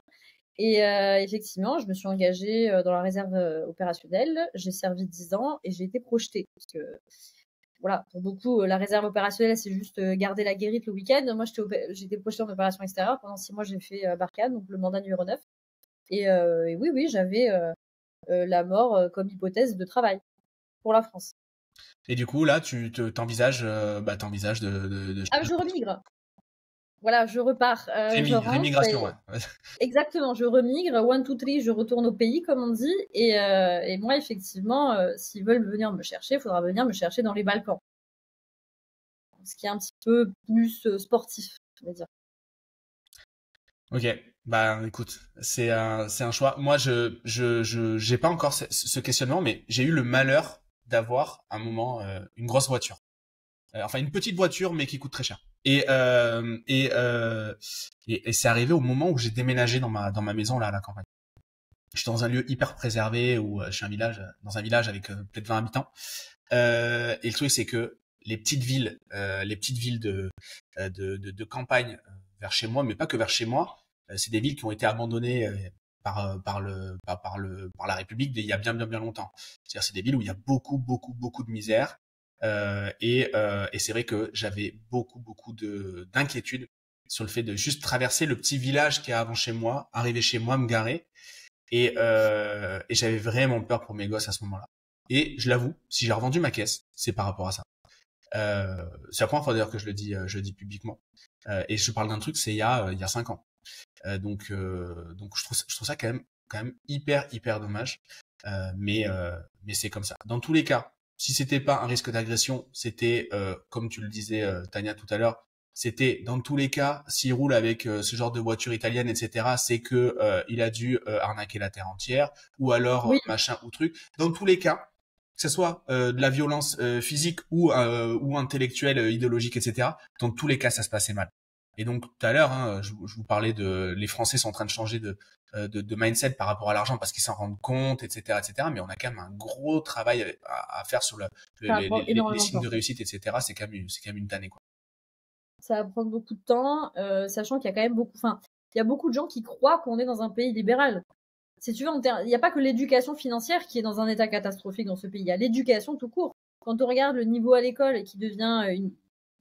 Et effectivement, je me suis engagée dans la réserve opérationnelle. J'ai servi 10 ans et j'ai été projetée. Parce que, voilà, pour beaucoup, la réserve opérationnelle, c'est juste garder la guérite le week-end. Moi, j'ai été projetée en opération extérieure. Pendant 6 mois, j'ai fait Barkhane, donc le mandat numéro 9. Et oui, j'avais la mort comme hypothèse de travail pour la France. Et du coup, là, t'envisages Ah, je remigre. Voilà, je repars. Je rentre. Rémigration, ouais. Exactement, je remigre. 1, 2, 3, je retourne au pays, comme on dit. Et moi, effectivement, s'ils veulent venir me chercher, il faudra venir me chercher dans les Balkans. Ce qui est un petit peu plus sportif, je vais dire. Ok, bah écoute, c'est un choix. Moi, j'ai pas encore ce questionnement, mais j'ai eu le malheur d'avoir à un moment une grosse voiture. Enfin, une petite voiture, mais qui coûte très cher. Et c'est arrivé au moment où j'ai déménagé dans ma maison là à la campagne. Je suis dans un lieu hyper préservé où je suis dans un village avec peut-être 20 habitants. Et le truc c'est que les petites villes de campagne vers chez moi, mais pas que vers chez moi, c'est des villes qui ont été abandonnées par la République il y a bien longtemps. C'est-à-dire c'est des villes où il y a beaucoup de misère. Et c'est vrai que j'avais beaucoup d'inquiétude sur le fait de juste traverser le petit village qui est avant chez moi, arriver chez moi, me garer. Et j'avais vraiment peur pour mes gosses à ce moment-là. Et je l'avoue, si j'ai revendu ma caisse, c'est par rapport à ça. C'est la première fois d'ailleurs que je le dis publiquement. Et je parle d'un truc, c'est il y a 5 ans. Donc je trouve ça quand même hyper dommage. Mais c'est comme ça. Dans tous les cas, si c'était pas un risque d'agression, c'était comme tu le disais Tania tout à l'heure, c'était dans tous les cas, s'il roule avec ce genre de voiture italienne, etc., c'est que il a dû arnaquer la terre entière, ou alors Oui. machin ou truc. Dans tous les cas, que ce soit de la violence physique ou intellectuelle, idéologique, etc., dans tous les cas, ça se passait mal. Et donc tout à l'heure, hein, je vous parlais les Français sont en train de changer de mindset par rapport à l'argent parce qu'ils s'en rendent compte, etc. Mais on a quand même un gros travail à faire sur les signes de réussite, etc. C'est quand même une tannée, quoi. Ça va prendre beaucoup de temps, sachant qu'il y a quand même il y a beaucoup de gens qui croient qu'on est dans un pays libéral. Si tu veux, il n'y a pas que l'éducation financière qui est dans un état catastrophique dans ce pays. Il y a l'éducation tout court. Quand on regarde le niveau à l'école et qui devient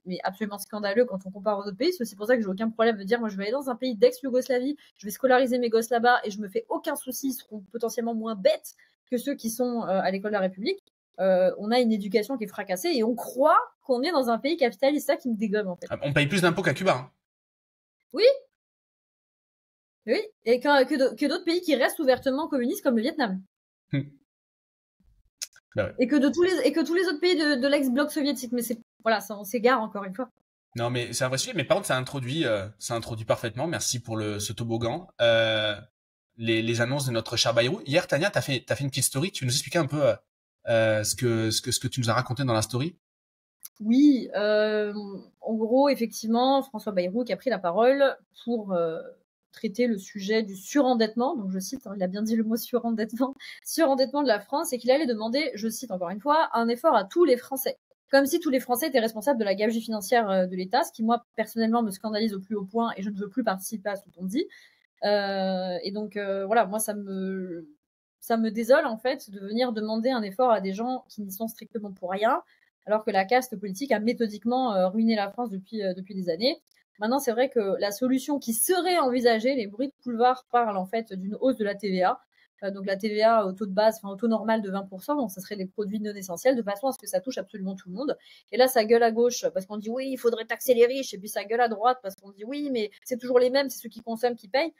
mais absolument scandaleux quand on compare aux autres pays, c'est aussi pour ça que j'ai aucun problème de dire, moi je vais aller dans un pays d'ex-Yougoslavie, je vais scolariser mes gosses là-bas et je me fais aucun souci, ils seront potentiellement moins bêtes que ceux qui sont à l'école de la République. On a une éducation qui est fracassée et on croit qu'on est dans un pays capitaliste. C'est ça qui me dégomme en fait. On paye plus d'impôts qu'à Cuba. Hein. Oui. Oui, et que d'autres pays qui restent ouvertement communistes comme le Vietnam. Bah ouais. Et que tous les autres pays de l'ex-bloc soviétique. Mais voilà, ça on s'égare encore une fois. Non, mais c'est un vrai sujet. Mais par contre, ça introduit parfaitement. Merci pour ce toboggan. Les annonces de notre cher Bayrou. Hier, Tania, t'as fait une petite story. Tu nous expliquais un peu ce que tu nous as raconté dans la story. Oui, en gros, effectivement, François Bayrou qui a pris la parole pour traiter le sujet du surendettement, donc je cite, hein, il a bien dit le mot surendettement de la France, et qu'il allait demander, je cite encore une fois, un effort à tous les Français. Comme si tous les Français étaient responsables de la gabegie financière de l'État, ce qui, moi, personnellement, me scandalise au plus haut point, et je ne veux plus participer à ce qu'on dit. Et donc, voilà, moi, ça me désole, en fait, de venir demander un effort à des gens qui n'y sont strictement pour rien, alors que la caste politique a méthodiquement ruiné la France depuis des années. Maintenant, c'est vrai que la solution qui serait envisagée, les bruits de boulevard parlent en fait d'une hausse de la TVA. Donc la TVA au taux de base, enfin au taux normal de 20%, donc ça serait des produits non essentiels, de façon à ce que ça touche absolument tout le monde. Et là, ça gueule à gauche parce qu'on dit oui, il faudrait taxer les riches, et puis ça gueule à droite parce qu'on dit oui, mais c'est toujours les mêmes, c'est ceux qui consomment qui payent.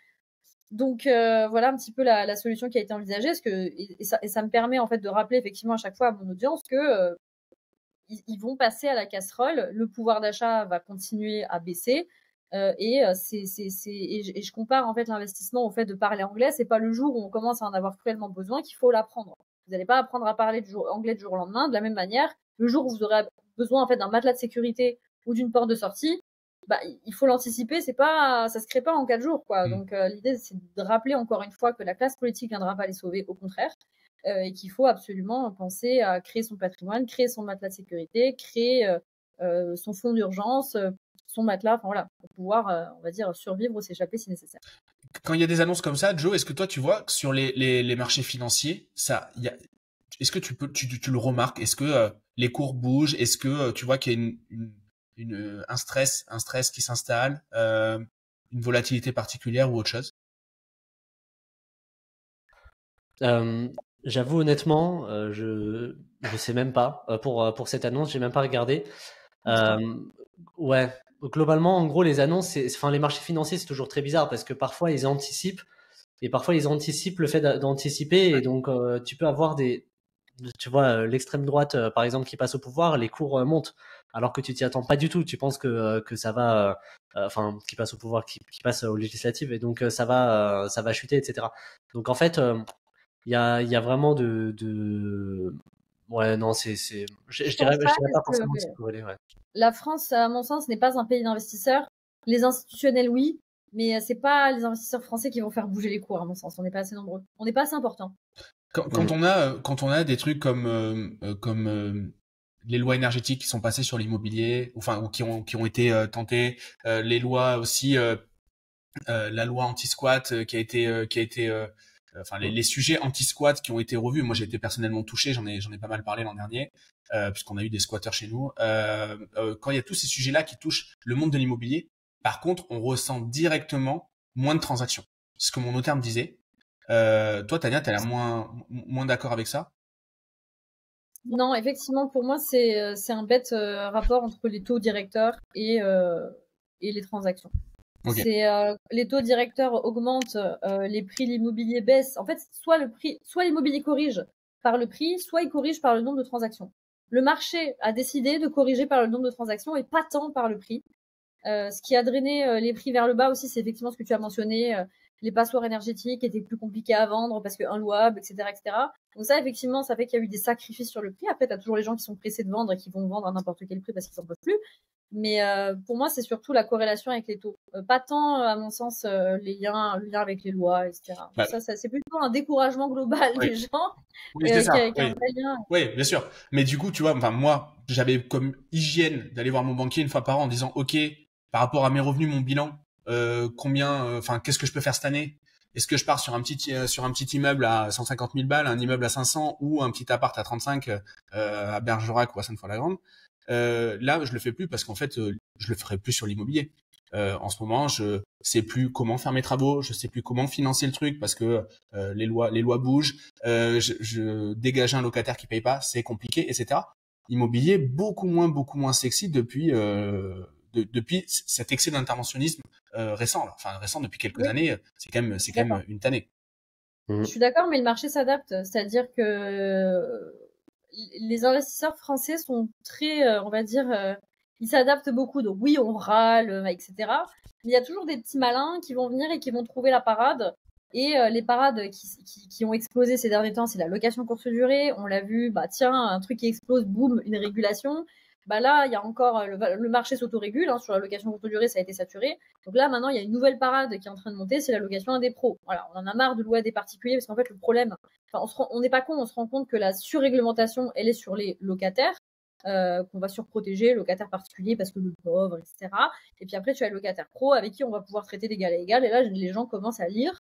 Donc voilà un petit peu la solution qui a été envisagée, et ça me permet en fait de rappeler effectivement à chaque fois à mon audience que ils vont passer à la casserole, le pouvoir d'achat va continuer à baisser, et je compare en fait l'investissement au fait de parler anglais. C'est pas le jour où on commence à en avoir cruellement besoin qu'il faut l'apprendre. Vous n'allez pas apprendre à parler anglais du jour au lendemain. De la même manière, le jour où vous aurez besoin en fait d'un matelas de sécurité ou d'une porte de sortie, bah il faut l'anticiper. Ça se crée pas en 4 jours, quoi. Donc l'idée c'est de rappeler encore une fois que la classe politique viendra pas les sauver, au contraire. Et qu'il faut absolument penser à créer son patrimoine, créer son matelas de sécurité, créer son fonds d'urgence, son matelas, enfin voilà, pour pouvoir, on va dire, survivre ou s'échapper si nécessaire. Quand il y a des annonces comme ça, Joe, est-ce que toi tu vois que sur les marchés financiers, est-ce que tu le remarques? Est-ce que les cours bougent? Est-ce que tu vois qu'il y a un stress qui s'installe, une volatilité particulière ou autre chose? J'avoue honnêtement, je sais même pas. Pour cette annonce, j'ai même pas regardé. Ouais, globalement, en gros, les annonces, les marchés financiers, c'est toujours très bizarre parce que parfois ils anticipent et parfois ils anticipent le fait d'anticiper, et donc tu peux avoir tu vois, l'extrême droite par exemple qui passe au pouvoir, les cours montent alors que tu t'y attends pas du tout. Tu penses que ça va, qui passe au pouvoir, qui passe aux législatives, et donc ça va chuter, etc. Donc en fait, il y a vraiment ouais, non, je dirais pas forcément que c'est corrélé, ouais. La France, à mon sens, n'est pas un pays d'investisseurs. Les institutionnels, oui, mais c'est pas les investisseurs français qui vont faire bouger les cours, à mon sens. On n'est pas assez nombreux. On n'est pas assez important. Quand on a des trucs comme les lois énergétiques qui sont passées sur l'immobilier, ou qui ont été tentées, les lois aussi, la loi anti-squat qui a été les sujets anti-squat qui ont été revus. Moi, j'ai été personnellement touché, j'en ai pas mal parlé l'an dernier, puisqu'on a eu des squatteurs chez nous. Quand il y a tous ces sujets-là qui touchent le monde de l'immobilier, par contre, on ressent directement moins de transactions. C'est ce que mon notaire me disait. Toi, Tania, t'as l'air moins d'accord avec ça? Non, effectivement, pour moi, c'est un bête rapport entre les taux directeurs et les transactions. Okay. Les taux directeurs augmentent, les prix de l'immobilier baissent. En fait, soit l'immobilier corrige par le prix, soit il corrige par le nombre de transactions. Le marché a décidé de corriger par le nombre de transactions et pas tant par le prix. Ce qui a drainé les prix vers le bas aussi, c'est effectivement ce que tu as mentionné, les passoires énergétiques étaient plus compliqués à vendre parce que inlouables, etc., etc. Donc ça, effectivement, ça fait qu'il y a eu des sacrifices sur le prix. Après, tu as toujours les gens qui sont pressés de vendre et qui vont vendre à n'importe quel prix parce qu'ils n'en peuvent plus. Mais pour moi, c'est surtout la corrélation avec les taux. Pas tant, à mon sens, le lien avec les lois, etc. Bah, ça, c'est plutôt un découragement global des gens. Oui, c'est ça. Oui, bien sûr. Mais du coup, tu vois, moi, j'avais comme hygiène d'aller voir mon banquier une fois par an en disant, OK, par rapport à mes revenus, mon bilan, qu'est-ce que je peux faire cette année? Est-ce que je pars sur un petit immeuble à 150 000 balles, un immeuble à 500 ou un petit appart à 35 à Bergerac ou à Sainte-Foy-la-Grande? Là, je le fais plus parce qu'en fait, je le ferai plus sur l'immobilier. En ce moment, je sais plus comment faire mes travaux, je sais plus comment financer le truc parce que les lois bougent. Je dégager un locataire qui paye pas, c'est compliqué, etc. Immobilier beaucoup moins sexy depuis cet excès d'interventionnisme récent. Récent depuis quelques années. C'est quand même une tannée. Je suis d'accord, mais le marché s'adapte, c'est-à-dire que les investisseurs français sont très, on va dire, ils s'adaptent beaucoup. Donc oui, on râle, etc. Mais il y a toujours des petits malins qui vont venir et qui vont trouver la parade. Et les parades qui ont explosé ces derniers temps, c'est la location courte durée. On l'a vu, tiens, un truc qui explose, boum, une régulation. Là, il y a encore le marché s'autorégule, sur la location courte durée, ça a été saturé. Donc là, maintenant, il y a une nouvelle parade qui est en train de monter, c'est la location à des pros. Voilà, on en a marre de louer à des particuliers parce qu'en fait, le problème, on n'est pas con, on se rend compte que la surréglementation, elle est sur les locataires, qu'on va surprotéger, locataires particuliers parce que le pauvre, etc. Et puis après, tu as le locataire pro avec qui on va pouvoir traiter d'égal à égal. Et là, les gens commencent à lire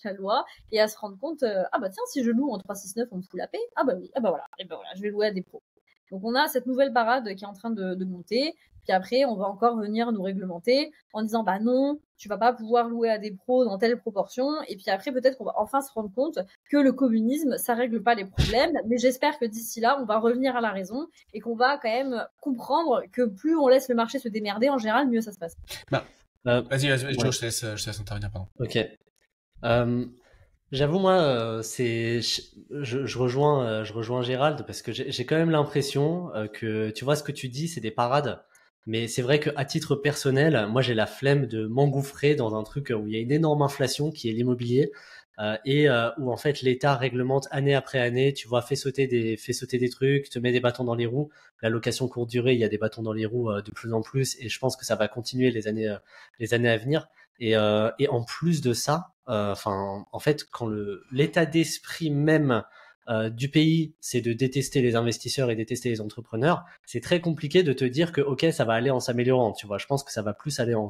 la loi et à se rendre compte, tiens, si je loue en 369, on me fout la paix. Oui, voilà, et voilà, je vais louer à des pros. Donc on a cette nouvelle parade qui est en train de monter. Puis après, on va encore venir nous réglementer en disant non, tu vas pas pouvoir louer à des pros dans telle proportion. Et puis après, peut-être qu'on va enfin se rendre compte que le communisme, ça règle pas les problèmes. Mais j'espère que d'ici là, on va revenir à la raison et qu'on va quand même comprendre que plus on laisse le marché se démerder, en général, mieux ça se passe. Vas-y, ouais. Je te laisse intervenir, pardon. Ok. Euh, J'avoue, moi, je rejoins Gérald parce que j'ai quand même l'impression que, tu vois, ce que tu dis, c'est des parades. Mais c'est vrai qu'à titre personnel, moi, j'ai la flemme de m'engouffrer dans un truc où il y a une énorme inflation qui est l'immobilier où en fait l'État réglemente année après année. Tu vois, fait sauter des trucs, te met des bâtons dans les roues. La location courte durée, il y a des bâtons dans les roues de plus en plus, et je pense que ça va continuer les années à venir. Et en plus de ça, enfin, en fait, quand l'état d'esprit même du pays, c'est de détester les investisseurs et détester les entrepreneurs, c'est très compliqué de te dire que ok, ça va aller en s'améliorant. Tu vois, je pense que ça va plus aller en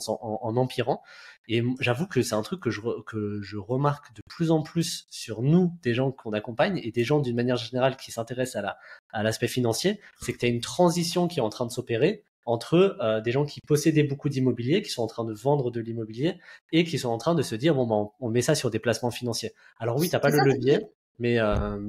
empirant. Et j'avoue que c'est un truc que je remarque de plus en plus sur nous, des gens qu'on accompagne et des gens d'une manière générale qui s'intéressent à l'aspect financier, c'est que tu as une transition qui est en train de s'opérer entre des gens qui possédaient beaucoup d'immobilier, qui sont en train de vendre de l'immobilier et qui sont en train de se dire bon ben on met ça sur des placements financiers. Alors oui, t'as pas Et le ça, levier, mais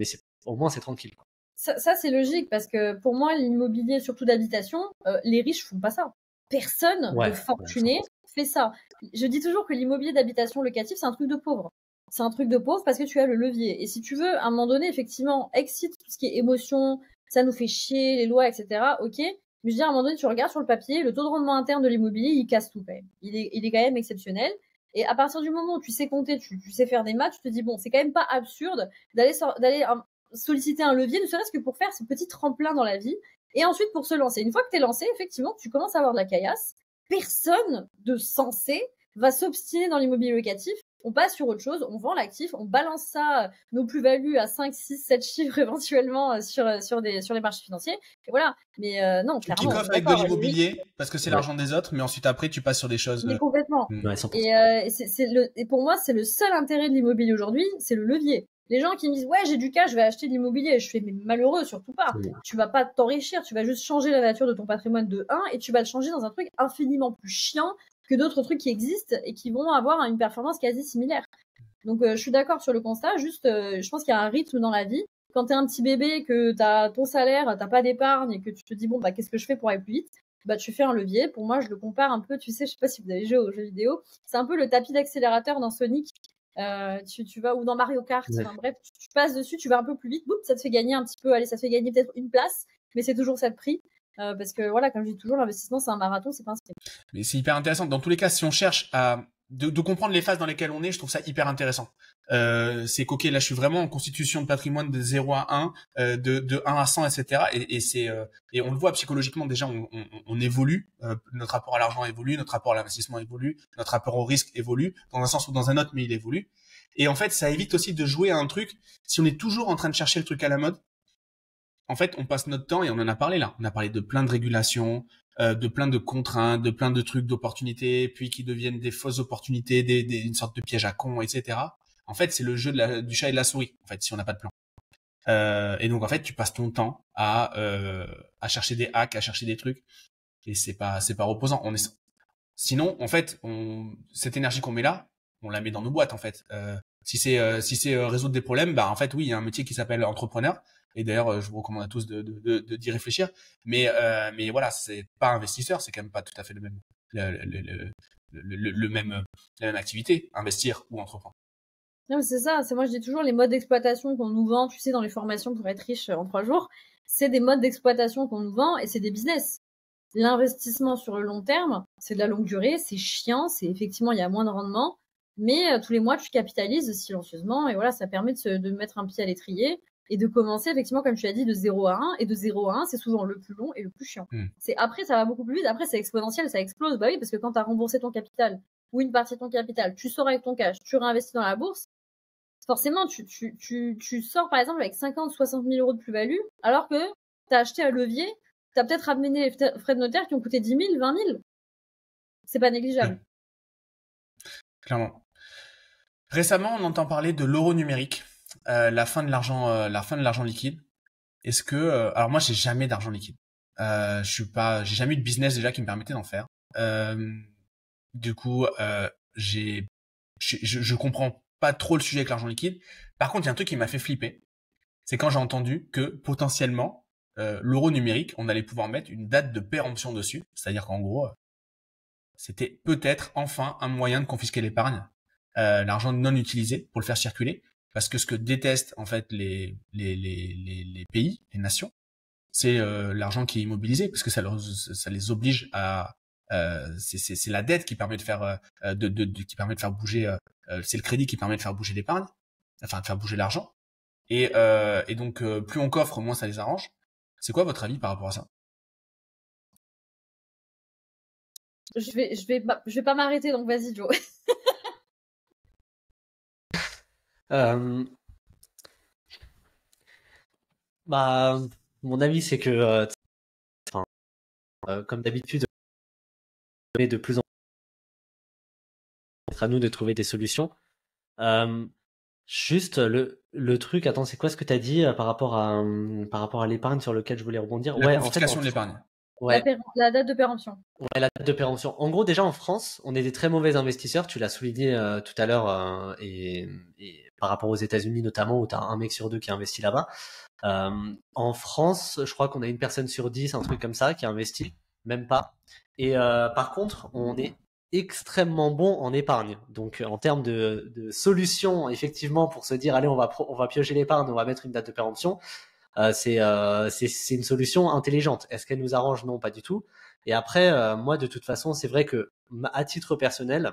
c'est au moins c'est tranquille, quoi. ça c'est logique parce que pour moi, l'immobilier, surtout d'habitation, les riches font pas ça. Personne de Ouais, ouais, fortuné fait ça. Je dis toujours que l'immobilier d'habitation locatif, c'est un truc de pauvre. C'est un truc de pauvre parce que tu as le levier. Et si tu veux, à un moment donné, effectivement, excite tout ce qui est émotion, ça nous fait chier, les lois, etc. Ok. Mais je veux dire, à un moment donné, tu regardes sur le papier, le taux de rendement interne de l'immobilier, il casse tout, quand même. Il est quand même exceptionnel. Et à partir du moment où tu sais compter, tu sais faire des maths, tu te dis, bon, c'est quand même pas absurde d'aller solliciter un levier, ne serait-ce que pour faire ce petit tremplin dans la vie. Et ensuite, pour se lancer. Une fois que t'es lancé, effectivement, tu commences à avoir de la caillasse. Personne de sensé va s'obstiner dans l'immobilier locatif. On passe sur autre chose, on vend l'actif, on balance ça, nos plus-values à 5, 6, 7 chiffres éventuellement sur les marchés financiers. Et voilà. Mais non, Tu clairement, kick on off est avec de d'accord. l'immobilier parce que c'est Ouais, l'argent des autres, mais ensuite après tu passes sur des choses. Mais complètement. ouais, 100%. Et pour moi, c'est le seul intérêt de l'immobilier aujourd'hui, c'est le levier. Les gens qui me disent ouais, j'ai du cash, je vais acheter de l'immobilier, je fais mais malheureux, surtout pas. Tu vas pas t'enrichir, tu vas juste changer la nature de ton patrimoine de 1 et tu vas le changer dans un truc infiniment plus chiant que d'autres trucs qui existent et qui vont avoir une performance quasi similaire. Donc je suis d'accord sur le constat, juste je pense qu'il y a un rythme dans la vie. Quand t'es un petit bébé, que t'as ton salaire, t'as pas d'épargne et que tu te dis bon bah qu'est-ce que je fais pour aller plus vite, bah tu fais un levier. Pour moi, je le compare un peu, tu sais, je sais pas si vous avez joué aux jeux vidéo, c'est un peu le tapis d'accélérateur dans Sonic. Tu vas ou dans Mario Kart, Ouais. enfin bref, tu passes dessus, tu vas un peu plus vite, boum, ça te fait gagner un petit peu, allez, ça te fait gagner peut-être une place, mais c'est toujours ça de prix. Parce que voilà, comme je dis toujours, l'investissement c'est un marathon, c'est pas un sprint. Mais c'est hyper intéressant. Dans tous les cas, si on cherche à de comprendre les phases dans lesquelles on est, je trouve ça hyper intéressant. C'est qu'ok, là je suis vraiment en constitution de patrimoine de 0 à 1, de 1 à 100, etc. Et on le voit psychologiquement déjà, on évolue, notre rapport à l'argent évolue, notre rapport à l'investissement évolue, notre rapport au risque évolue, dans un sens ou dans un autre, mais il évolue. Et en fait, ça évite aussi de jouer à un truc, si on est toujours en train de chercher le truc à la mode, en fait, on passe notre temps, et on en a parlé là, on a parlé de plein de régulations, de plein de contraintes, de plein de trucs d'opportunités, puis qui deviennent des fausses opportunités, une sorte de piège à con, etc. En fait, c'est le jeu du chat et de la souris, en fait, si on n'a pas de plan. Et donc, en fait, tu passes ton temps à chercher des hacks, à chercher des trucs, et c'est pas reposant. Sinon, en fait, cette énergie qu'on met là, on la met dans nos boîtes, en fait. Si c'est résoudre des problèmes, bah en fait oui, il y a un métier qui s'appelle entrepreneur. Et d'ailleurs, je vous recommande à tous d'y réfléchir. Mais voilà, c'est pas investisseur, c'est quand même pas tout à fait le même le même la même activité, investir ou entreprendre. Non, mais c'est ça. C'est moi, je dis toujours les modes d'exploitation qu'on nous vend, tu sais, dans les formations pour être riche en 3 jours. C'est des modes d'exploitation qu'on nous vend et c'est des business. L'investissement sur le long terme, c'est de la longue durée, c'est chiant, c'est effectivement, il y a moins de rendement, mais tous les mois, tu capitalises silencieusement et voilà, ça permet de mettre un pied à l'étrier et de commencer effectivement, comme tu as dit, de 0 à 1. Et de 0 à 1, c'est souvent le plus long et le plus chiant. C'est après, ça va beaucoup plus vite. Après, c'est exponentiel, ça explose. Bah oui, parce que quand tu as remboursé ton capital ou une partie de ton capital, tu sors avec ton cash, tu réinvestis dans la bourse, forcément, tu sors par exemple avec 50, 60 000 euros de plus-value, alors que tu as acheté un levier, tu as peut-être ramené les frais de notaire qui ont coûté 10 000, 20 000. C'est pas négligeable. Clairement. Récemment, on entend parler de l'euro numérique, la fin de l'argent liquide. Est-ce que, alors moi, j'ai jamais d'argent liquide. J'ai jamais eu de business déjà qui me permettait d'en faire. Du coup, je comprends pas trop le sujet avec l'argent liquide. Par contre, il y a un truc qui m'a fait flipper. C'est quand j'ai entendu que potentiellement, l'euro numérique, on allait pouvoir mettre une date de péremption dessus. C'est-à-dire qu'en gros, c'était peut-être enfin un moyen de confisquer l'épargne l'argent non utilisé pour le faire circuler. Parce que ce que détestent en fait les pays, les nations, c'est l'argent qui est immobilisé, parce que ça les oblige à c'est la dette qui permet de faire qui permet de faire bouger c'est le crédit qui permet de faire bouger l'épargne, enfin de faire bouger l'argent. Et donc plus on coffre, moins ça les arrange. C'est quoi votre avis par rapport à ça? Je vais pas m'arrêter, donc vas-y, Joe. Euh, Bah, mon avis, c'est que, comme d'habitude, on est de plus en plus à nous de trouver des solutions. Juste le truc, attends, c'est quoi ce que tu as dit par rapport à l'épargne sur lequel je voulais rebondir? La Ouais, confiscation de l'épargne. Ouais, La date de péremption. ouais, la date de péremption. En gros, déjà en France, on est des très mauvais investisseurs. Tu l'as souligné tout à l'heure, et par rapport aux États-Unis notamment, où tu as un mec sur deux qui investit là-bas. En France, je crois qu'on a une personne sur 10, un truc comme ça, qui investit, même pas. Et par contre, on est extrêmement bon en épargne. Donc en termes de solutions, effectivement, pour se dire, allez, on va piocher l'épargne, on va mettre une date de péremption, c'est une solution intelligente. Est-ce qu'elle nous arrange? Non, pas du tout. Et après, moi, de toute façon, c'est vrai que à titre personnel,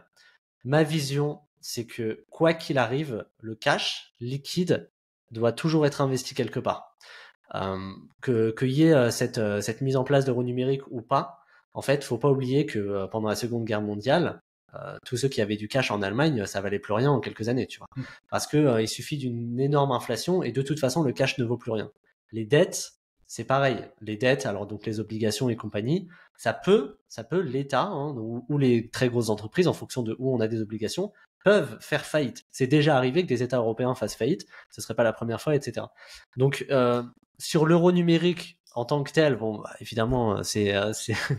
ma vision, c'est que quoi qu'il arrive, le cash liquide doit toujours être investi quelque part. Qu'il y ait cette mise en place d'euros numériques ou pas, en fait, faut pas oublier que pendant la Seconde Guerre mondiale, tous ceux qui avaient du cash en Allemagne, ça valait plus rien en quelques années, tu vois. Parce que il suffit d'une énorme inflation et de toute façon, le cash ne vaut plus rien. Les dettes, c'est pareil. Les dettes, alors donc les obligations et compagnie, ça peut l'État, hein, ou les très grosses entreprises, en fonction de où on a des obligations, peuvent faire faillite. C'est déjà arrivé que des États européens fassent faillite, ce serait pas la première fois, etc. Donc sur l'euro numérique en tant que tel, bon, bah, évidemment, c'est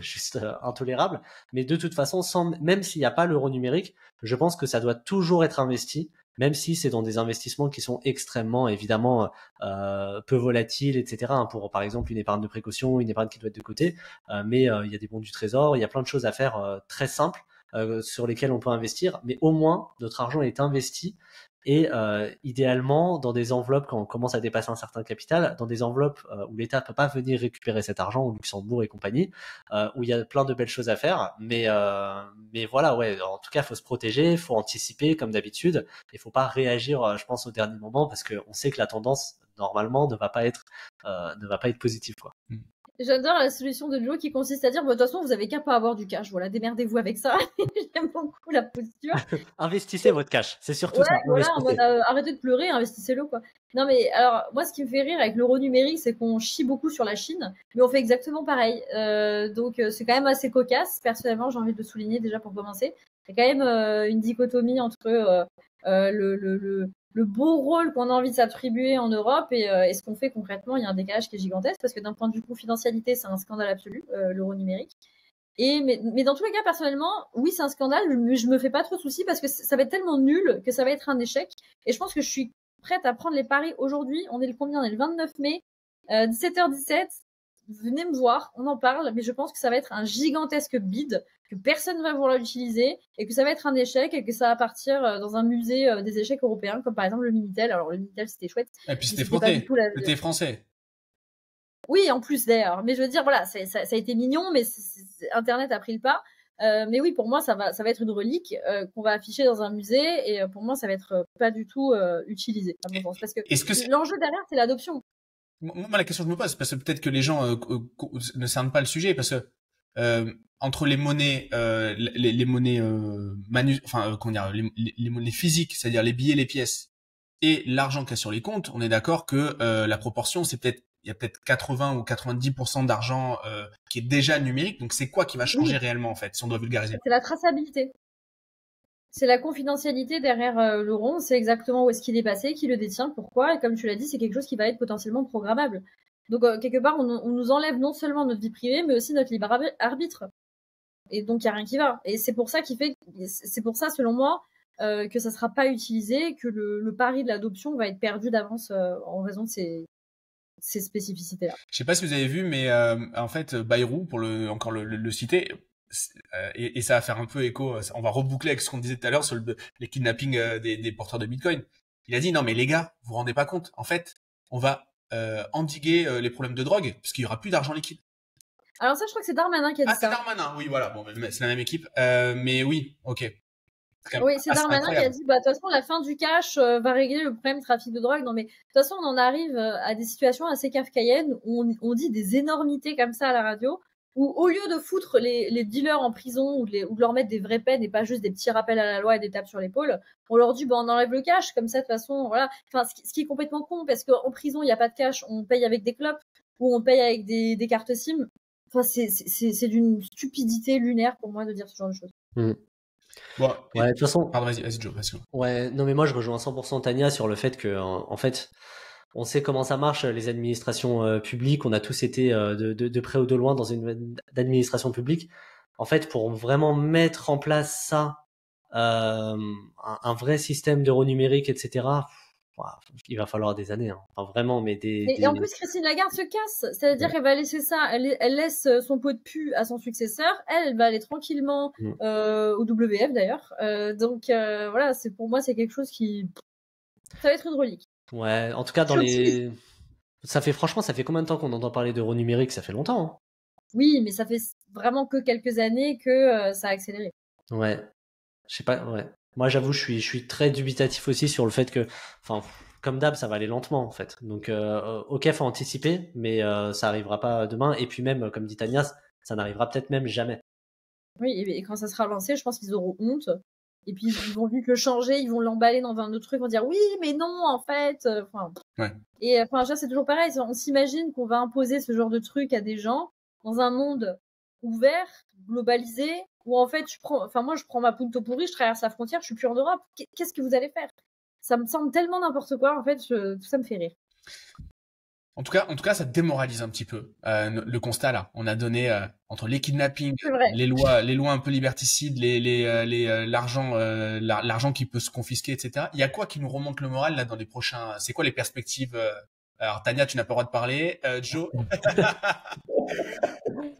juste intolérable, mais de toute façon, même s'il n'y a pas l'euro numérique, je pense que ça doit toujours être investi, même si c'est dans des investissements qui sont extrêmement, évidemment, peu volatiles, etc. Hein, pour, par exemple, une épargne de précaution, une épargne qui doit être de côté, mais il y a des bons du trésor, il y a plein de choses à faire très simples sur lesquelles on peut investir, mais au moins, notre argent est investi et idéalement dans des enveloppes quand on commence à dépasser un certain capital, dans des enveloppes où l'État peut pas venir récupérer cet argent, au Luxembourg et compagnie, où il y a plein de belles choses à faire, mais voilà, ouais, en tout cas, faut se protéger, faut anticiper comme d'habitude, et faut pas réagir, je pense, au dernier moment, parce que on sait que la tendance normalement ne va pas être positive, quoi. J'adore la solution de Joe qui consiste à dire, de toute façon, vous avez qu'à pas avoir du cash. Voilà, démerdez-vous avec ça. J'aime beaucoup la posture. Investissez votre cash, c'est surtout ça. Voilà, en mode, arrêtez de pleurer, investissez-le, quoi. Non, mais alors, moi, ce qui me fait rire avec l'euro numérique, c'est qu'on chie beaucoup sur la Chine, mais on fait exactement pareil. Donc, c'est quand même assez cocasse. Personnellement, j'ai envie de le souligner déjà pour commencer. Il y a quand même une dichotomie entre le beau rôle qu'on a envie de s'attribuer en Europe et ce qu'on fait concrètement. Il y a un décalage qui est gigantesque parce que d'un point de vue confidentialité, c'est un scandale absolu, l'euro numérique. Mais dans tous les cas, personnellement, oui, c'est un scandale, mais je me fais pas trop de soucis parce que ça va être tellement nul que ça va être un échec. Et je pense que je suis prête à prendre les paris aujourd'hui. On est le combien? On est le 29 mai, 17h17. Venez me voir, on en parle, mais je pense que ça va être un gigantesque bid, que personne ne va vouloir l'utiliser, et que ça va être un échec, et que ça va partir dans un musée des échecs européens, comme par exemple le Minitel. Alors le Minitel, c'était chouette. Et puis c'était français. C'était français. Oui, en plus d'ailleurs. Mais je veux dire, voilà, ça a été mignon, mais Internet a pris le pas. Mais oui, pour moi, ça va être une relique qu'on va afficher dans un musée, et pour moi, ça va être pas du tout utilisé, à mon sens, parce que l'enjeu derrière, c'est l'adoption. Moi, la question que je me pose, parce que peut-être que les gens ne cernent pas le sujet, parce que entre les monnaies, les monnaies comment dire, les monnaies physiques, c'est-à-dire les billets, les pièces, et l'argent qu'il y a sur les comptes, on est d'accord que la proportion, il y a peut-être 80 ou 90% d'argent qui est déjà numérique. Donc c'est quoi qui va changer réellement en fait, si on doit vulgariser? C'est la traçabilité. C'est la confidentialité derrière l'euro. On sait exactement où est-ce qu'il est passé, qui le détient, pourquoi. Et comme tu l'as dit, c'est quelque chose qui va être potentiellement programmable. Donc quelque part, on nous enlève non seulement notre vie privée, mais aussi notre libre arbitre. Et donc il y a rien qui va. Et c'est pour ça c'est pour ça, selon moi, que ça sera pas utilisé, que le pari de l'adoption va être perdu d'avance en raison de ces spécificités-là. Je sais pas si vous avez vu, mais en fait, Bayrou, pour encore le citer, et ça va faire un peu écho, on va reboucler avec ce qu'on disait tout à l'heure sur les kidnappings des porteurs de Bitcoin. Il a dit non mais les gars, vous vous rendez pas compte, en fait, on va endiguer les problèmes de drogue puisqu'il y aura plus d'argent liquide. Alors ça, je crois que c'est Darmanin qui a dit C'est ça. Darmanin, oui voilà, bon c'est la même équipe, mais oui, ok. Oui, c'est Darmanin qui a dit, de toute façon, la fin du cash va régler le problème trafic de drogue. Non, mais de toute façon, on en arrive à des situations assez kafkaïennes où on dit des énormités comme ça à la radio, où au lieu de foutre les dealers en prison ou de leur mettre des vraies peines et pas juste des petits rappels à la loi et des tapes sur l'épaule, on leur dit, on enlève le cash, comme ça, de toute façon, voilà. Enfin, ce qui est complètement con, parce qu'en prison, il n'y a pas de cash, on paye avec des clopes ou on paye avec des cartes SIM. Enfin, c'est d'une stupidité lunaire pour moi de dire ce genre de choses. Bon, ouais, de toute façon. Pardon, vas-y, Joe, vas-y. Ouais, non, mais moi, je rejoins 100% Tania sur le fait que, en fait, on sait comment ça marche, les administrations publiques. On a tous été de près ou de loin dans une administration publique. En fait, pour vraiment mettre en place ça, un vrai système d'euro numérique, etc., il va falloir des années. Hein. Enfin, vraiment, mais Et en plus, Christine Lagarde se casse. C'est-à-dire qu'elle va laisser ça. Elle laisse son pot de pu à son successeur. Elle va aller tranquillement au WF, d'ailleurs. Donc, voilà, pour moi, c'est quelque chose qui... Ça va être une relique. Ouais, en tout cas, ça fait combien de temps qu'on entend parler d'euro numérique? Ça fait longtemps. Hein. Oui, mais ça fait vraiment que quelques années que ça a accéléré. Ouais. Je sais pas, ouais. Moi, j'avoue, je suis très dubitatif aussi sur le fait que, enfin, comme d'hab, ça va aller lentement, en fait. Donc, ok, faut anticiper, mais ça arrivera pas demain. Et puis même, comme dit Tania, ça n'arrivera peut-être même jamais. Oui, et quand ça sera lancé, je pense qu'ils auront honte. Et puis, ils vont vu que le changer, ils vont l'emballer dans un autre truc, ils vont dire oui, mais non, en fait. Ouais. Et enfin, c'est toujours pareil. On s'imagine qu'on va imposer ce genre de truc à des gens dans un monde ouvert, globalisé, où en fait, moi, je prends ma punto pourri, je traverse la frontière, je suis plus en Europe. Qu'est-ce que vous allez faire? Ça me semble tellement n'importe quoi. En fait, tout ça me fait rire. En tout cas, ça démoralise un petit peu le constat là. On a donné entre les kidnappings, les lois un peu liberticides, l'argent qui peut se confisquer, etc. Il y a quoi qui nous remonte le moral là dans les prochains? C'est quoi les perspectives? Alors Tania, tu n'as pas le droit de parler. Joe,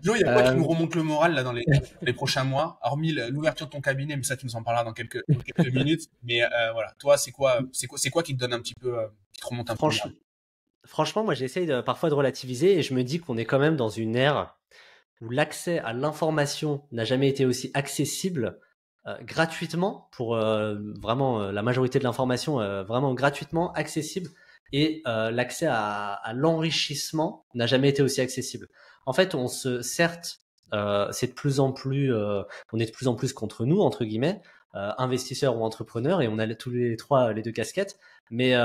Joe, il y a quoi qui nous remonte le moral là dans les prochains mois? Hormis l'ouverture de ton cabinet, mais ça tu nous en parleras dans quelques minutes. Mais voilà, toi, c'est quoi qui te donne un petit peu, qui te remonte un peu le moral? Franchement, moi, j'essaye parfois de relativiser et je me dis qu'on est quand même dans une ère où l'accès à l'information n'a jamais été aussi accessible gratuitement pour vraiment la majorité de l'information, vraiment gratuitement accessible, et l'accès à l'enrichissement n'a jamais été aussi accessible. En fait, certes, c'est de plus en plus, on est de plus en plus contre nous, entre guillemets, investisseurs ou entrepreneurs, et on a tous les trois les deux casquettes, mais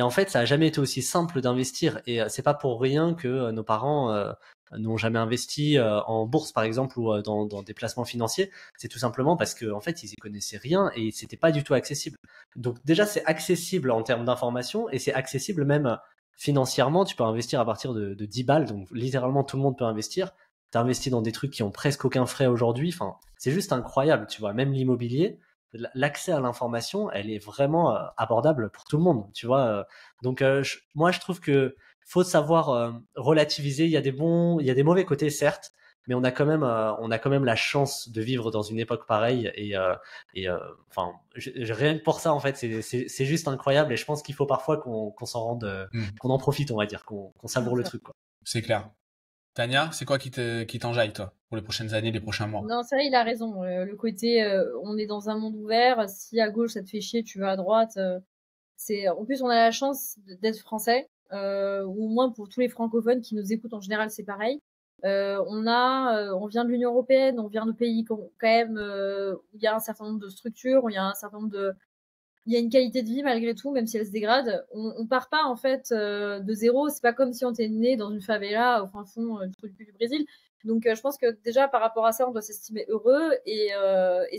en fait, ça a jamais été aussi simple d'investir, et c'est pas pour rien que nos parents n'ont jamais investi en bourse, par exemple, ou dans des placements financiers. C'est tout simplement parce que en fait, ils y connaissaient rien et c'était pas du tout accessible. Donc déjà, c'est accessible en termes d'information et c'est accessible même financièrement. Tu peux investir à partir de 10 balles, donc littéralement tout le monde peut investir. Tu investis dans des trucs qui ont presque aucun frais aujourd'hui. Enfin, c'est juste incroyable, tu vois. Même l'immobilier, l'accès à l'information, elle est vraiment abordable pour tout le monde, tu vois. Donc moi, je trouve que faut savoir relativiser. Il y a des mauvais côtés, certes, mais on a quand même la chance de vivre dans une époque pareille, et enfin, rien que pour ça, en fait, c'est juste incroyable, et je pense qu'il faut parfois qu'on s'en rende, qu'on en profite, on va dire, qu'on savoure le truc, quoi. C'est clair. Tania, c'est quoi qui t'enjaille, toi, pour les prochaines années, les prochains mois? Non, c'est vrai, il a raison. Le côté, on est dans un monde ouvert. Si à gauche ça te fait chier, tu vas à droite. En plus, on a la chance d'être français, ou au moins pour tous les francophones qui nous écoutent en général, c'est pareil. On vient de l'Union européenne, on vient de pays quand même où il y a un certain nombre de structures, où il y a un certain nombre il y a une qualité de vie malgré tout, même si elle se dégrade. On part pas en fait de zéro. C'est pas comme si on était né dans une favela au fin fond du Brésil. Donc je pense que déjà par rapport à ça, on doit s'estimer heureux, et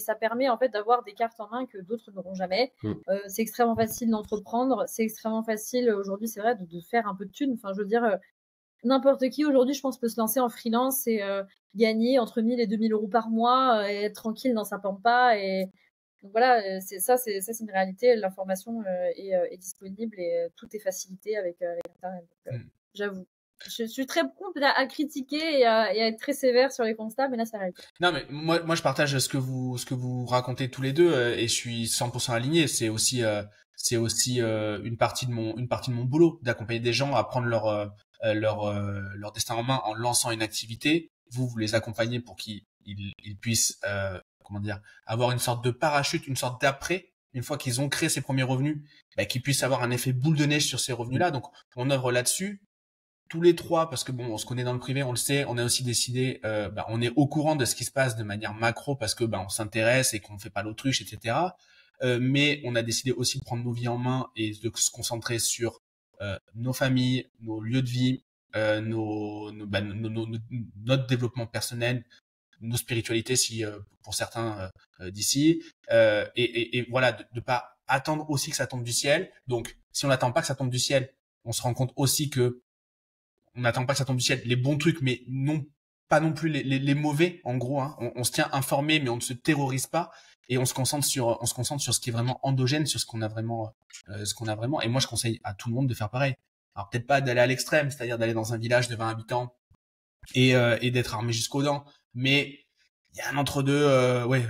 ça permet en fait d'avoir des cartes en main que d'autres n'auront jamais. C'est extrêmement facile d'entreprendre, c'est extrêmement facile aujourd'hui, c'est vrai, de faire un peu de thunes. Enfin, je veux dire, n'importe qui aujourd'hui, je pense, peut se lancer en freelance et gagner entre 1000 et 2000 euros par mois, et être tranquille dans sa pampa. Et donc voilà, c'est une réalité. L'information est disponible, et tout est facilité avec Internet. Donc, j'avoue. Je suis très prompte à critiquer et à être très sévère sur les constats, mais là, ça arrive. Non, mais moi, je partage ce que vous racontez tous les deux, et je suis 100% aligné. C'est aussi une partie de mon boulot d'accompagner des gens à prendre leur destin en main en lançant une activité. Vous les accompagnez pour qu'ils puissent, comment dire, avoir une sorte de parachute, une sorte d'après. Une fois qu'ils ont créé ces premiers revenus, bah, qu'ils puissent avoir un effet boule de neige sur ces revenus-là. Donc, on œuvre là-dessus. Tous les trois, parce que bon, on se connaît dans le privé, on le sait, on a aussi décidé, bah, on est au courant de ce qui se passe de manière macro parce que bah, on s'intéresse et qu'on fait pas l'autruche, etc. Mais on a décidé aussi de prendre nos vies en main et de se concentrer sur nos familles, nos lieux de vie, notre développement personnel, nos spiritualités, si pour certains d'ici, et voilà, de pas attendre aussi que ça tombe du ciel. Donc, si on n'attend pas que ça tombe du ciel, on se rend compte aussi que on n'attend pas que ça tombe du ciel, les bons trucs, mais non pas non plus les mauvais. En gros, hein. On se tient informé, mais on ne se terrorise pas et on se concentre sur ce qui est vraiment endogène, sur ce qu'on a vraiment, Et moi, je conseille à tout le monde de faire pareil. Alors peut-être pas d'aller à l'extrême, c'est-à-dire d'aller dans un village de 20 habitants et d'être armé jusqu'aux dents, mais il y a un entre-deux. Ouais,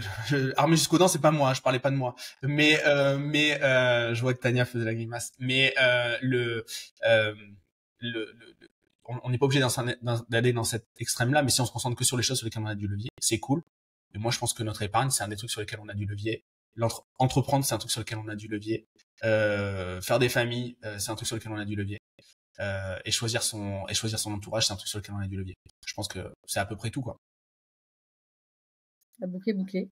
armé jusqu'aux dents, c'est pas moi, je parlais pas de moi, mais je vois que Tania faisait la grimace, mais le on n'est pas obligé d'aller dans cet extrême-là, mais si on se concentre que sur les choses sur lesquelles on a du levier, c'est cool. Mais moi, je pense que notre épargne, c'est un des trucs sur lesquels on a du levier. Entreprendre, c'est un truc sur lequel on a du levier. Faire des familles, c'est un truc sur lequel on a du levier. Et choisir son entourage, c'est un truc sur lequel on a du levier. Je pense que c'est à peu près tout, quoi. La boucle est bouclée.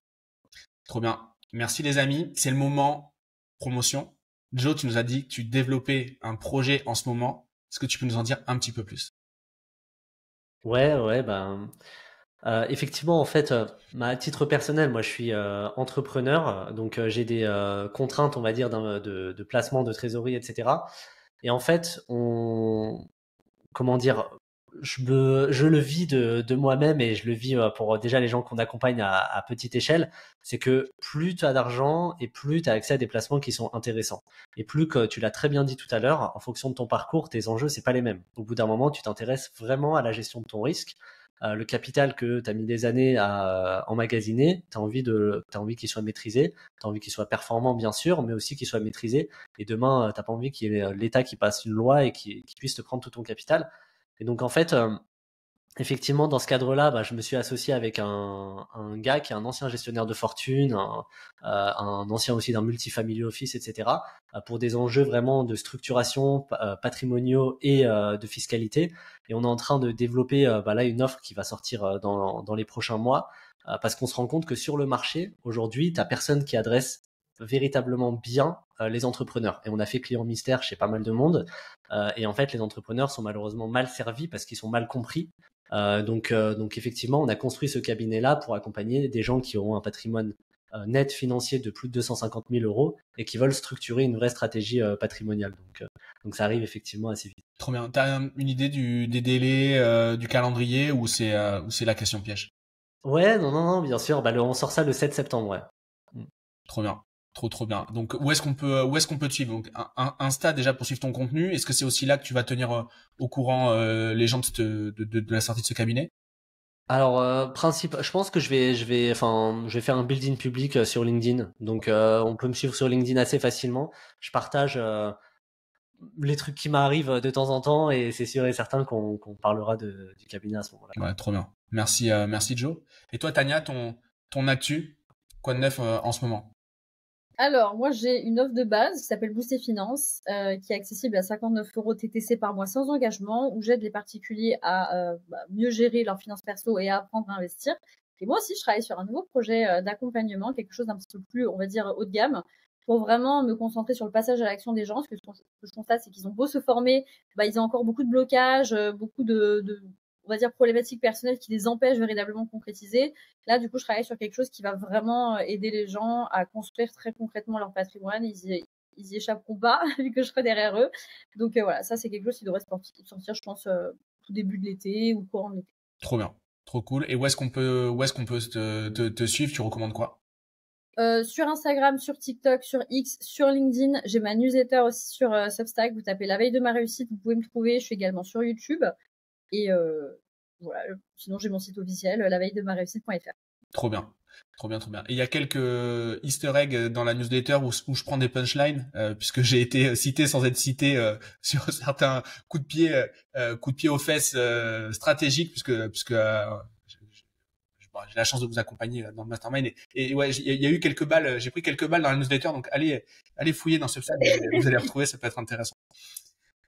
Trop bien. Merci les amis. C'est le moment promotion. Joe, tu nous as dit que tu développais un projet en ce moment. Est-ce que tu peux nous en dire un petit peu plus? Ouais, ben, effectivement, en fait, à titre personnel, moi, je suis entrepreneur, donc j'ai des contraintes, on va dire, de placement de trésorerie, etc. Et en fait, comment dire, je le vis de moi-même et je le vis pour déjà les gens qu'on accompagne à petite échelle. C'est que plus tu as d'argent et plus tu as accès à des placements qui sont intéressants. Et plus que tu l'as très bien dit tout à l'heure, en fonction de ton parcours, tes enjeux, c'est pas les mêmes. Au bout d'un moment, tu t'intéresses vraiment à la gestion de ton risque. Le capital que tu as mis des années à emmagasiner, tu as envie qu'il soit maîtrisé, tu as envie qu'il soit performant bien sûr, mais aussi qu'il soit maîtrisé. Et demain, tu n'as pas envie qu'il y ait l'État qui passe une loi et qui puisse te prendre tout ton capital. Et donc en fait, effectivement, dans ce cadre-là, bah, je me suis associé avec un gars qui est un ancien gestionnaire de fortune, un ancien aussi d'un multifamily office, etc., pour des enjeux vraiment de structuration patrimoniaux et de fiscalité. Et on est en train de développer là une offre qui va sortir dans les prochains mois, parce qu'on se rend compte que sur le marché, aujourd'hui, tu n'as personne qui adresse véritablement bien les entrepreneurs. Et on a fait client mystère chez pas mal de monde. Et en fait, les entrepreneurs sont malheureusement mal servis parce qu'ils sont mal compris. Donc effectivement, on a construit ce cabinet-là pour accompagner des gens qui auront un patrimoine net financier de plus de 250 000 euros et qui veulent structurer une vraie stratégie patrimoniale. Donc ça arrive effectivement assez vite. Trop bien. T'as une idée des délais, du calendrier ou c'est la question piège? Ouais, non, bien sûr. On sort ça le 7 septembre, ouais. Trop bien. Trop bien. Donc où est-ce qu'on peut te suivre? Donc Insta déjà pour suivre ton contenu. Est-ce que c'est aussi là que tu vas tenir au courant les gens de la sortie de ce cabinet? Alors, je pense que je vais faire un build-in public sur LinkedIn. Donc, on peut me suivre sur LinkedIn assez facilement. Je partage les trucs qui m'arrivent de temps en temps et c'est sûr et certain qu'on parlera du cabinet à ce moment-là. Ouais, trop bien. Merci Joe. Et toi, Tania, ton actu, quoi de neuf en ce moment? Alors, moi, j'ai une offre de base qui s'appelle Booster Finance, qui est accessible à 59 € TTC par mois sans engagement, où j'aide les particuliers à mieux gérer leurs finances perso et à apprendre à investir. Et moi aussi, je travaille sur un nouveau projet d'accompagnement, quelque chose d'un petit peu plus, on va dire, haut de gamme, pour vraiment me concentrer sur le passage à l'action des gens. Parce que ce que je constate, c'est qu'ils ont beau se former, ils ont encore beaucoup de blocages, beaucoup de on va dire, problématiques personnelles qui les empêchent véritablement de concrétiser. Là, du coup, je travaille sur quelque chose qui va vraiment aider les gens à construire très concrètement leur patrimoine. Ils y échapperont pas, vu que je serai derrière eux. Donc voilà, ça, c'est quelque chose qui devrait sortir, je pense, tout début de l'été ou courant de l'été. Trop bien. Trop cool. Et où est-ce qu'on peut te suivre? Tu recommandes quoi? Sur Instagram, sur TikTok, sur X, sur LinkedIn. J'ai ma newsletter aussi sur Substack. Vous tapez La Veille de ma réussite, vous pouvez me trouver. Je suis également sur YouTube. Et voilà. Sinon, j'ai mon site officiel, laveilledemareussite.fr. Trop bien. Trop bien, trop bien. Et il y a quelques easter eggs dans la newsletter où je prends des punchlines, puisque j'ai été cité sans être cité sur certains coups de pied aux fesses stratégiques, puisque j'ai la chance de vous accompagner dans le mastermind. Et ouais, il y a eu quelques balles, j'ai pris quelques balles dans la newsletter, donc allez fouiller dans ce site, vous allez retrouver, ça peut être intéressant.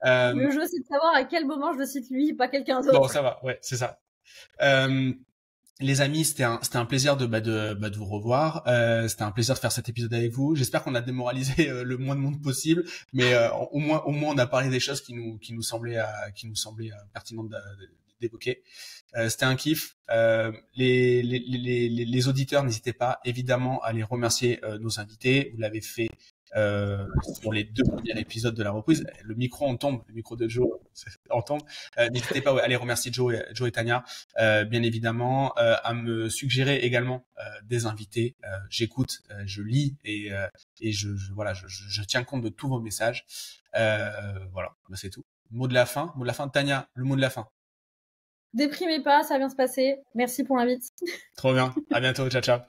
Le jeu, c'est de savoir à quel moment je le cite lui, pas quelqu'un d'autre. Bon, ça va, ouais, c'est ça. Les amis, c'était un plaisir de vous revoir. C'était un plaisir de faire cet épisode avec vous. J'espère qu'on a démoralisé le moins de monde possible, mais au moins on a parlé des choses qui nous semblaient pertinentes d'évoquer. C'était un kiff. Les auditeurs, n'hésitez pas évidemment à les remercier nos invités. Vous l'avez fait sur les 2 premiers épisodes de la reprise. Le micro de Joe en tombe. N'hésitez pas à aller remercier Joe et Tania, bien évidemment, à me suggérer également des invités. J'écoute, je lis et je tiens compte de tous vos messages. Voilà, c'est tout. Mot de la fin, Tania, le mot de la fin. Déprimez pas, ça va bien se passer. Merci pour l'invite. Trop bien. À bientôt. Ciao, ciao.